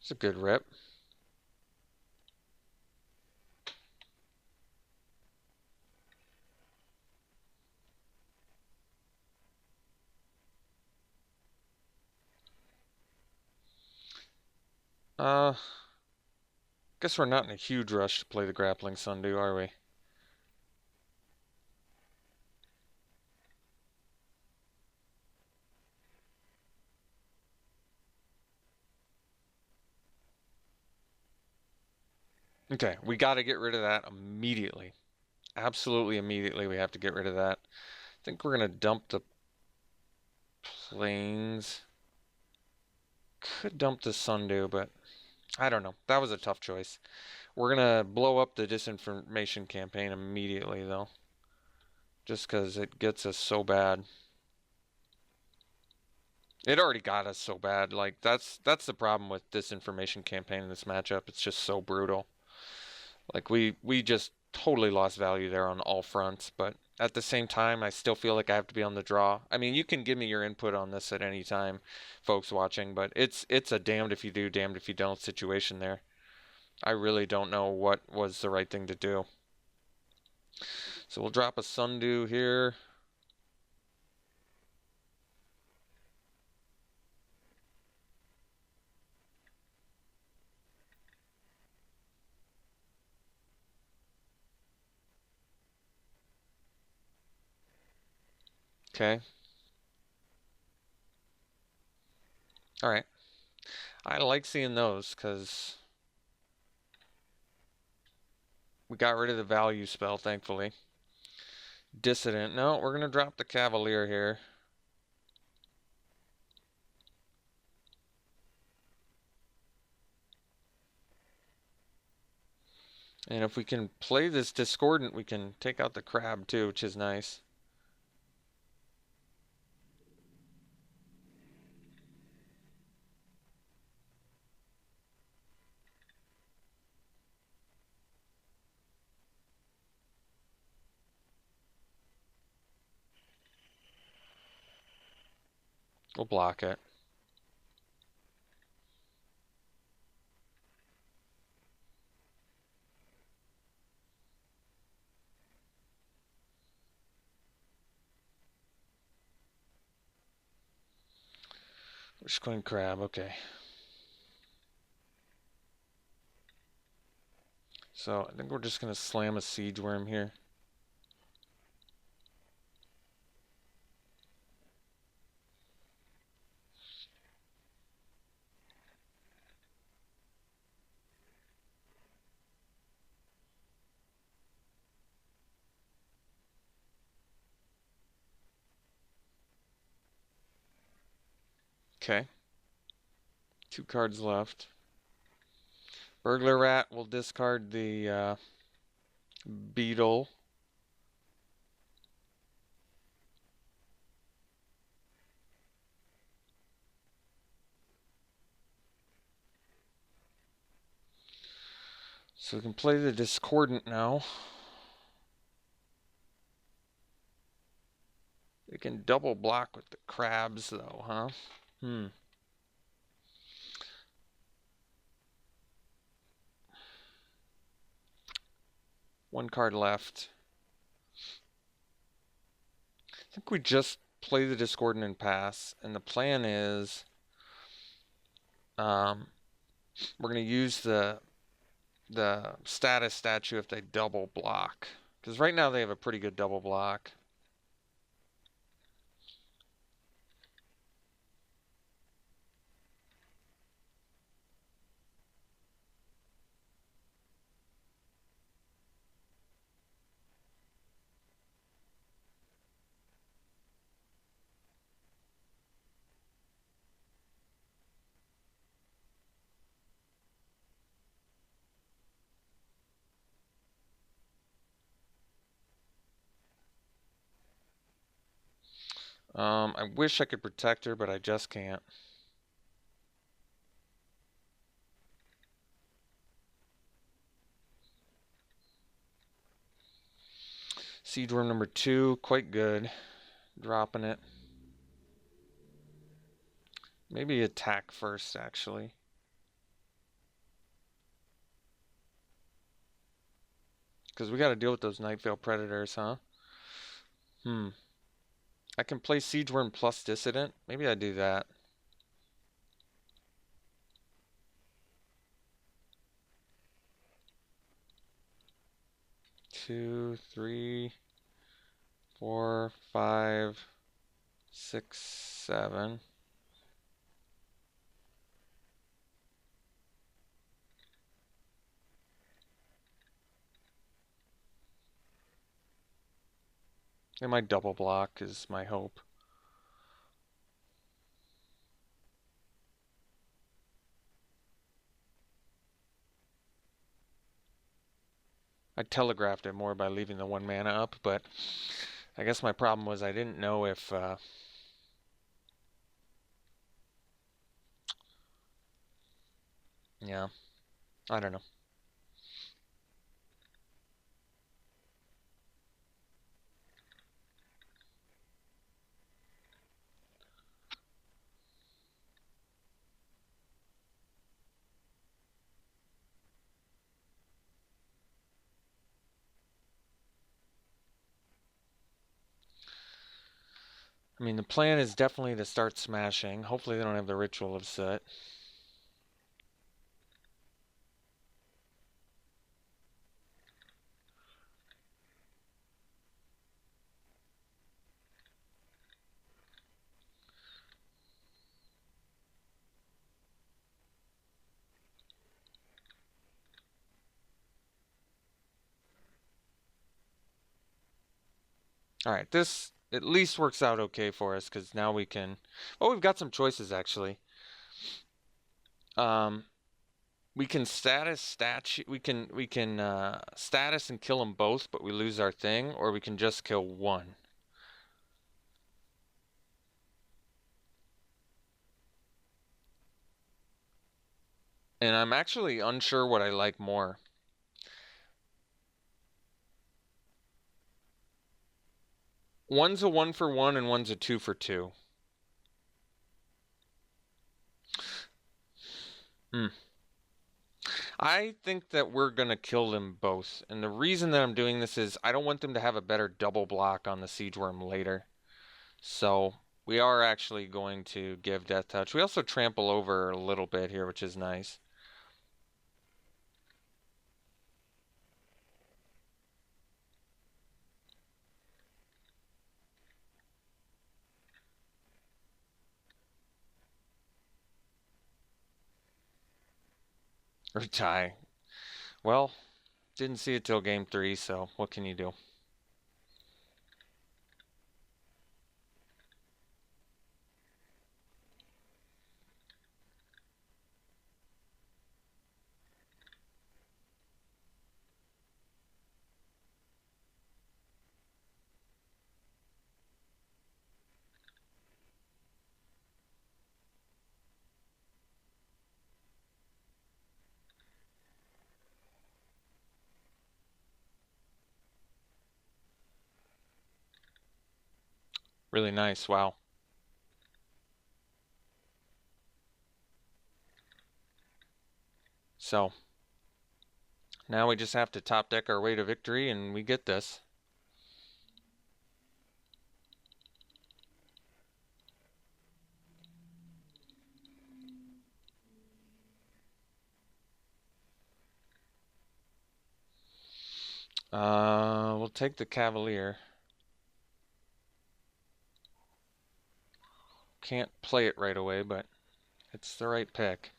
It's a good rip. Guess we're not in a huge rush to play the Grappling Sundew, are we? Okay, we got to get rid of that immediately. Absolutely immediately we have to get rid of that. I think we're going to dump the Plains. Could dump the Sundew, but I don't know. That was a tough choice. We're going to blow up the Disinformation Campaign immediately, though. just because it gets us so bad. It already got us so bad. Like that's the problem with disinformation campaign in this matchup. It's just so brutal. Like we just totally lost value there on all fronts, but at the same time, I still feel like I have to be on the draw. I mean, you can give me your input on this at any time, folks watching, but it's a damned if you do, damned if you don't situation there. I really don't know what was the right thing to do. So we'll drop a Sundew here. Okay. All right. I like seeing those because we got rid of the value spell, thankfully. Dissident. No, we're going to drop the Cavalier here. And if we can play this Discordant, we can take out the Crab too, which is nice. We'll block it. We're just going Crab, okay. So I think we're just going to slam a Siege Worm here. Okay. 2 cards left. Burglar Rat will discard the Beetle. So we can play the Discordant now. We can double block with the Crabs though, huh? One card left. I think we just play the Discordant and pass, and the plan is we're going to use the status statue if they double block. Because right now they have a pretty good double block. I wish I could protect her, but I just can't. Siege Worm number 2, quite good. Dropping it. Maybe attack first, actually. Because we got to deal with those Nightveil Predators, huh? I can play Siege Worm plus Dissident. Maybe I do that. Two, three, 4, 5, 6, 7. They might double block is my hope. I telegraphed it more by leaving the 1 mana up, but I guess my problem was I didn't know if yeah, I don't know. I mean, the plan is definitely to start smashing. Hopefully they don't have the Ritual of Soot. All right, this at least works out okay for us because now we can. Oh, we've got some choices actually. Um, we can status statue. We can status and kill them both, but we lose our thing, or we can just kill one. And I'm actually unsure what I like more. One's a 1 for 1 and one's a 2 for 2. Hmm. I think that we're gonna kill them both, and the reason that I'm doing this is I don't want them to have a better double block on the Siege Worm later. So we are actually going to give Death Touch. We also trample over a little bit here, which is nice. Or tie. Well, didn't see it till game 3, so what can you do? Really nice. Wow. So now we just have to top deck our way to victory, and we get this. We'll take the Cavalier. Can't play it right away, but it's the right pick.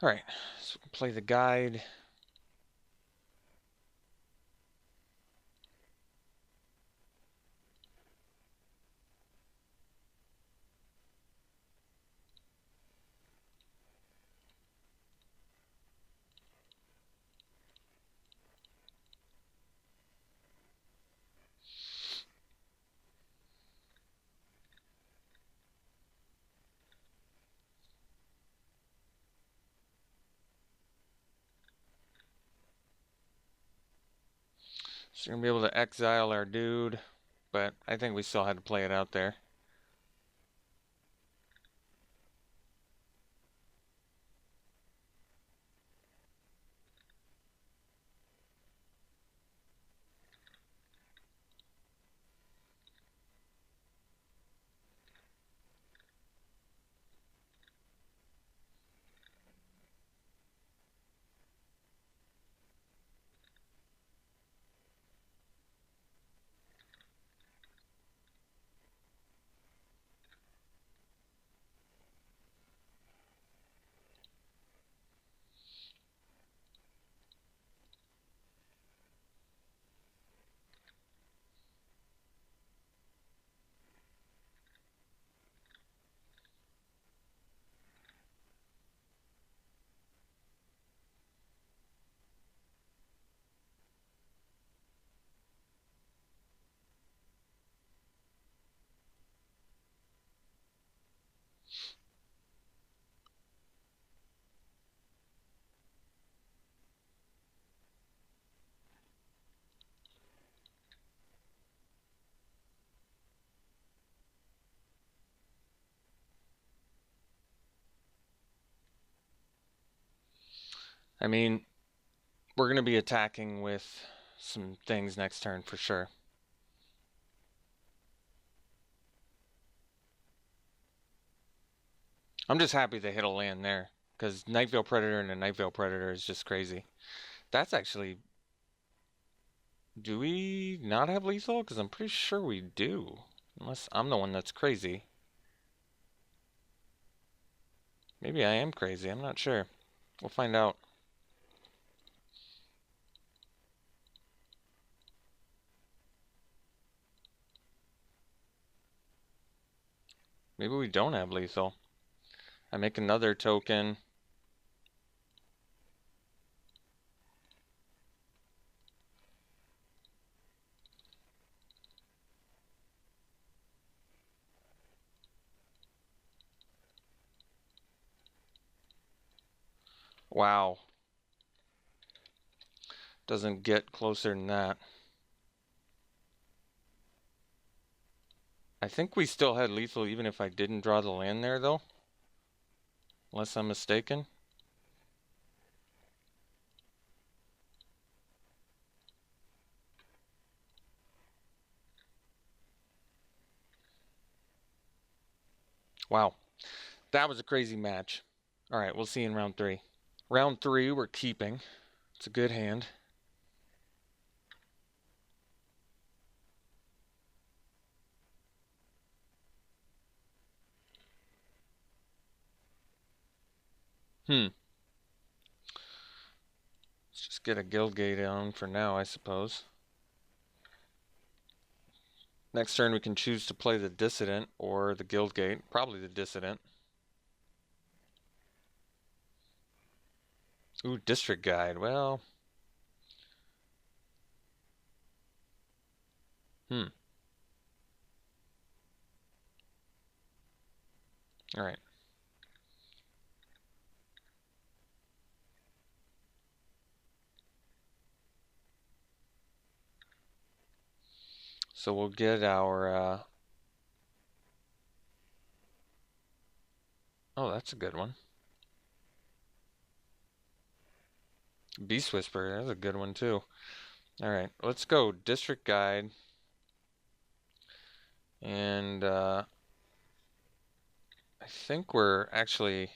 All right, so we can play the guide. So we're gonna be able to exile our dude, but I think we still had to play it out there. I mean, we're going to be attacking with some things next turn for sure. I'm just happy they hit a land there, because Night Veil Predator and a Night Veil Predator is just crazy. That's actually... Do we not have lethal? Because I'm pretty sure we do. Unless I'm the one that's crazy. Maybe I am crazy, I'm not sure. We'll find out. Maybe we don't have lethal. I make another token. Wow. Doesn't get closer than that. I think we still had lethal even if I didn't draw the land there, though. Unless I'm mistaken. Wow. That was a crazy match. Alright, we'll see you in round 3. Round 3, we're keeping. It's a good hand. Let's just get a guild gate on for now, I suppose. Next turn we can choose to play the Dissident or the guild gate. Probably the Dissident. Ooh, District Guide. Well... Alright. So we'll get our... Oh, that's a good one. Beast Whisperer, that's a good one too. Alright, let's go District Guide. And I think we're actually...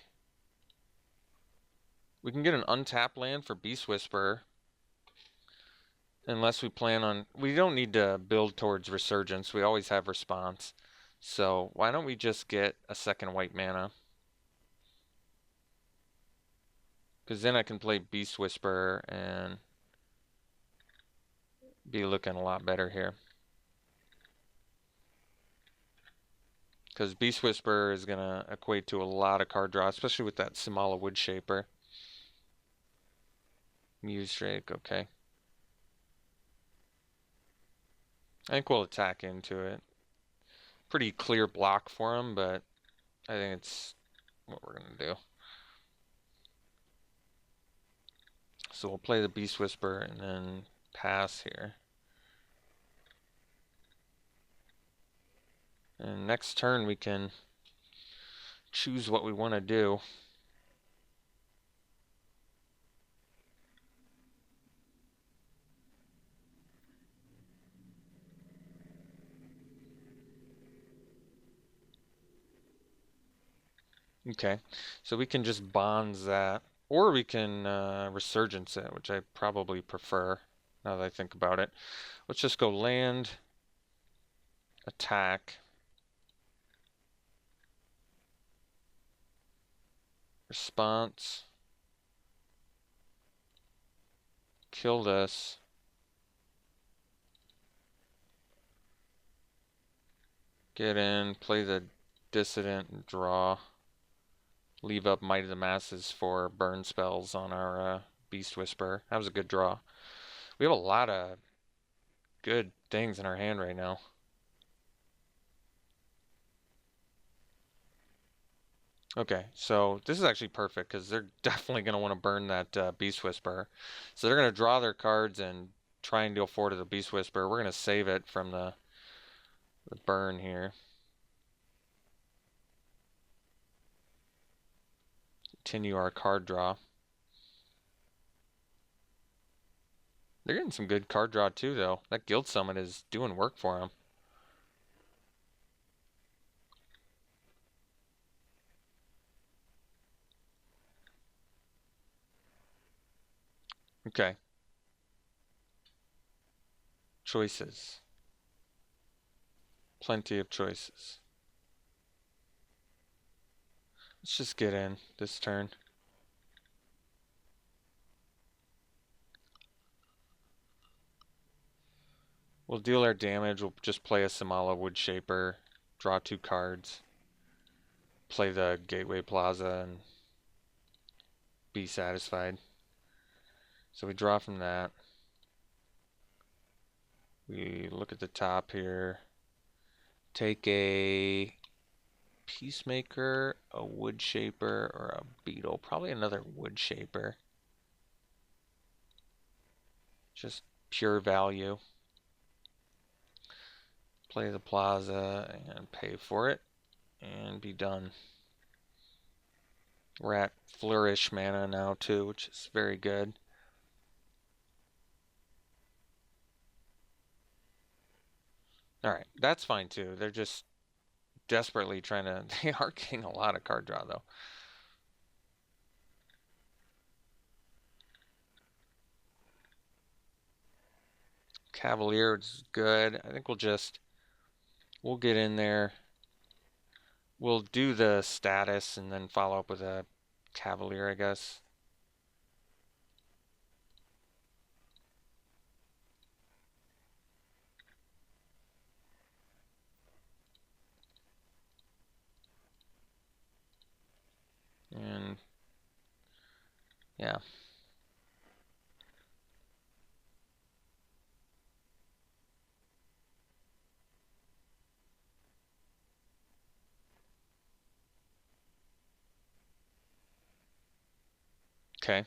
We can get an untapped land for Beast Whisperer. Unless we plan on... We don't need to build towards Resurgence. We always have Response. So why don't we just get a second white mana? Because then I can play Beast Whisperer and be looking a lot better here. Because Beast Whisperer is going to equate to a lot of card draw, especially with that Simala Woodshaper. Muse Drake, okay. I think we'll attack into it. Pretty clear block for him, but I think it's what we're going to do. So we'll play the Beast Whisperer and then pass here. And next turn we can choose what we want to do. Okay, so we can just bonds that, or we can resurgence it, which I probably prefer now that I think about it. Let's just go land, attack, response, kill this, get in, play the Dissident, and draw. Leave up Might of the Masses for burn spells on our Beast Whisperer. That was a good draw. We have a lot of good things in our hand right now. Okay, so this is actually perfect because they're definitely going to want to burn that Beast Whisperer. So they're going to draw their cards and try and deal 4 to the Beast Whisperer. We're going to save it from the burn here. Continue our card draw. They're getting some good card draw too, though. That Guild Summit is doing work for them. Okay. Choices. Plenty of choices. Let's just get in this turn. We'll deal our damage. We'll just play a Samala Woodshaper, draw 2 cards, play the Gateway Plaza, and be satisfied. So we draw from that. We look at the top here. Take a Peacemaker, a Woodshaper, or a Beetle. Probably another Woodshaper. Just pure value. Play the Plaza and pay for it and be done. We're at Flourish mana now too, which is very good. Alright, that's fine too. They're just desperately trying to... They are getting a lot of card draw though. Cavalier is good. I think we'll get in there. We'll do the status and then follow up with a Cavalier, I guess. And yeah. Okay.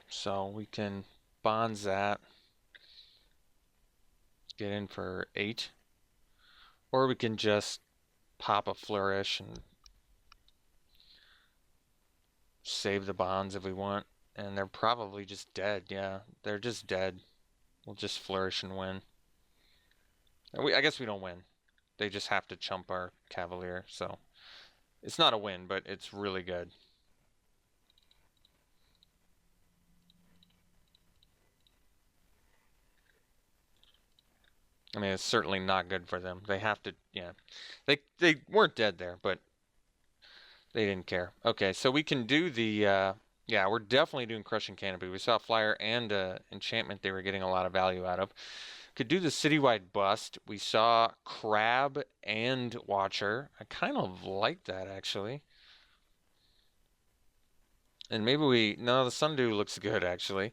So we can bonds that. Get in for 8. Or we can just pop a Flourish and save the bonds if we want. And they're probably just dead. Yeah, they're just dead. We'll just Flourish and win. I guess we don't win. They just have to chump our Cavalier. So it's not a win, but it's really good. I mean, it's certainly not good for them. They have to, yeah. They weren't dead there, but they didn't care. Okay, so we can do the, yeah, we're definitely doing Crushing Canopy. We saw Flyer and Enchantment they were getting a lot of value out of. Could do the Citywide Bust. We saw Crab and Watcher. I kind of like that, actually. And maybe no, the Sundew looks good, actually.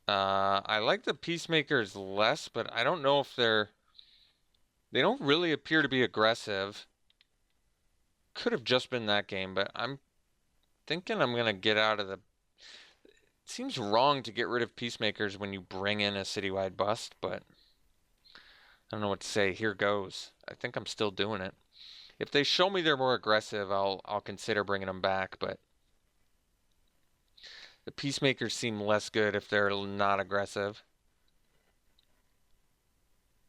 I like the Peacemakers less, but I don't know if they don't really appear to be aggressive. Could have just been that game, but I'm thinking I'm going to get out of the... It seems wrong to get rid of Peacemakers when you bring in a Citywide Bust, but I don't know what to say. Here goes. I think I'm still doing it. If they show me they're more aggressive, I'll consider bringing them back, but the Peacemakers seem less good if they're not aggressive.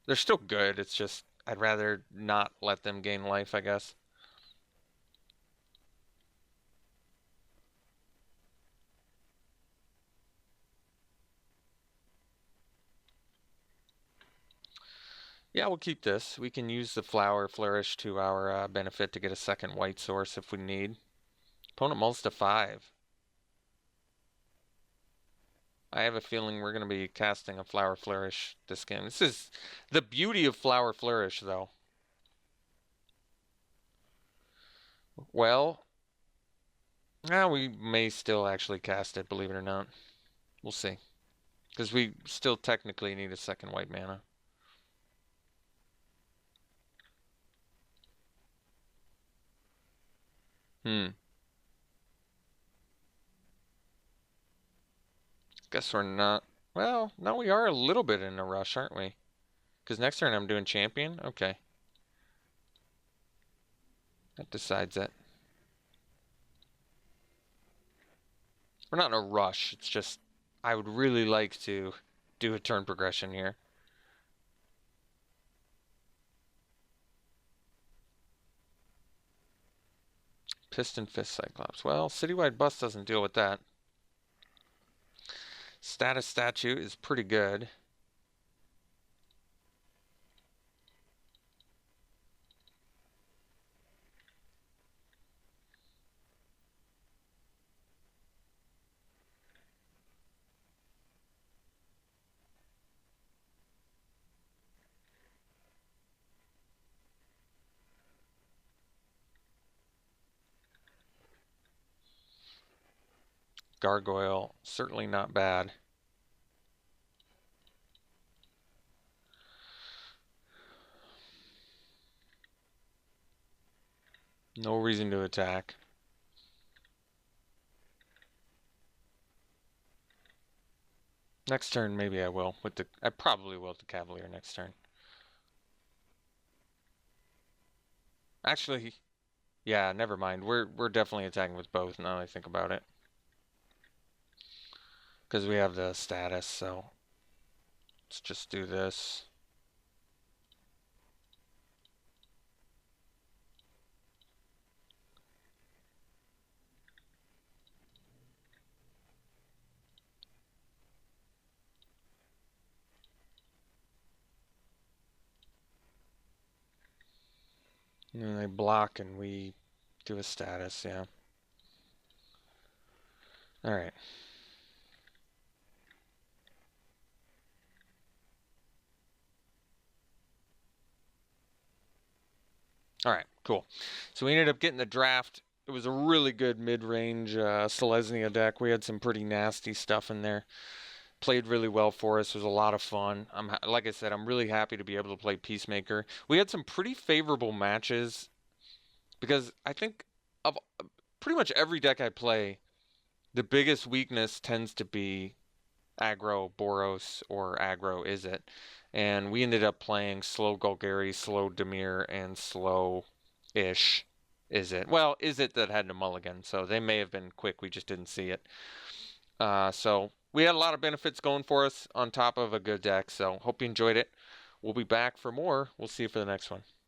They're still good. It's just I'd rather not let them gain life, I guess. Yeah, we'll keep this. We can use the Flower Flourish to our benefit to get a second white source if we need. Opponent mulls to 5. I have a feeling we're going to be casting a Flower Flourish this game. This is the beauty of Flower Flourish, though. Well, we may still actually cast it, believe it or not. We'll see. Because we still technically need a second white mana. Guess we're not. Well, now we are a little bit in a rush, aren't we? Because next turn I'm doing champion? Okay. That decides it. We're not in a rush. It's just I would really like to do a turn progression here. Piston Fist Cyclops. Well, Citywide Bust doesn't deal with that. Status Statue is pretty good. Gargoyle, certainly not bad. No reason to attack. Next turn, maybe I will. I probably will with the Cavalier next turn. Actually, yeah, never mind. We're definitely attacking with both now that I think about it. Because we have the status, so let's just do this. And then they block and we do a status, yeah. Alright. Alright, cool. So we ended up getting the draft. It was a really good mid-range Selesnya deck. We had some pretty nasty stuff in there. Played really well for us. It was a lot of fun. Like I said, I'm really happy to be able to play Peacemaker. We had some pretty favorable matches because I think of pretty much every deck I play, the biggest weakness tends to be aggro Boros or aggro Izzet. And we ended up playing slow Golgari, slow Dimir, and slow-ish Izzet. Well, Izzet that had no mulligan, so they may have been quick, we just didn't see it. So we had a lot of benefits going for us on top of a good deck, so hope you enjoyed it. We'll be back for more. We'll see you for the next one.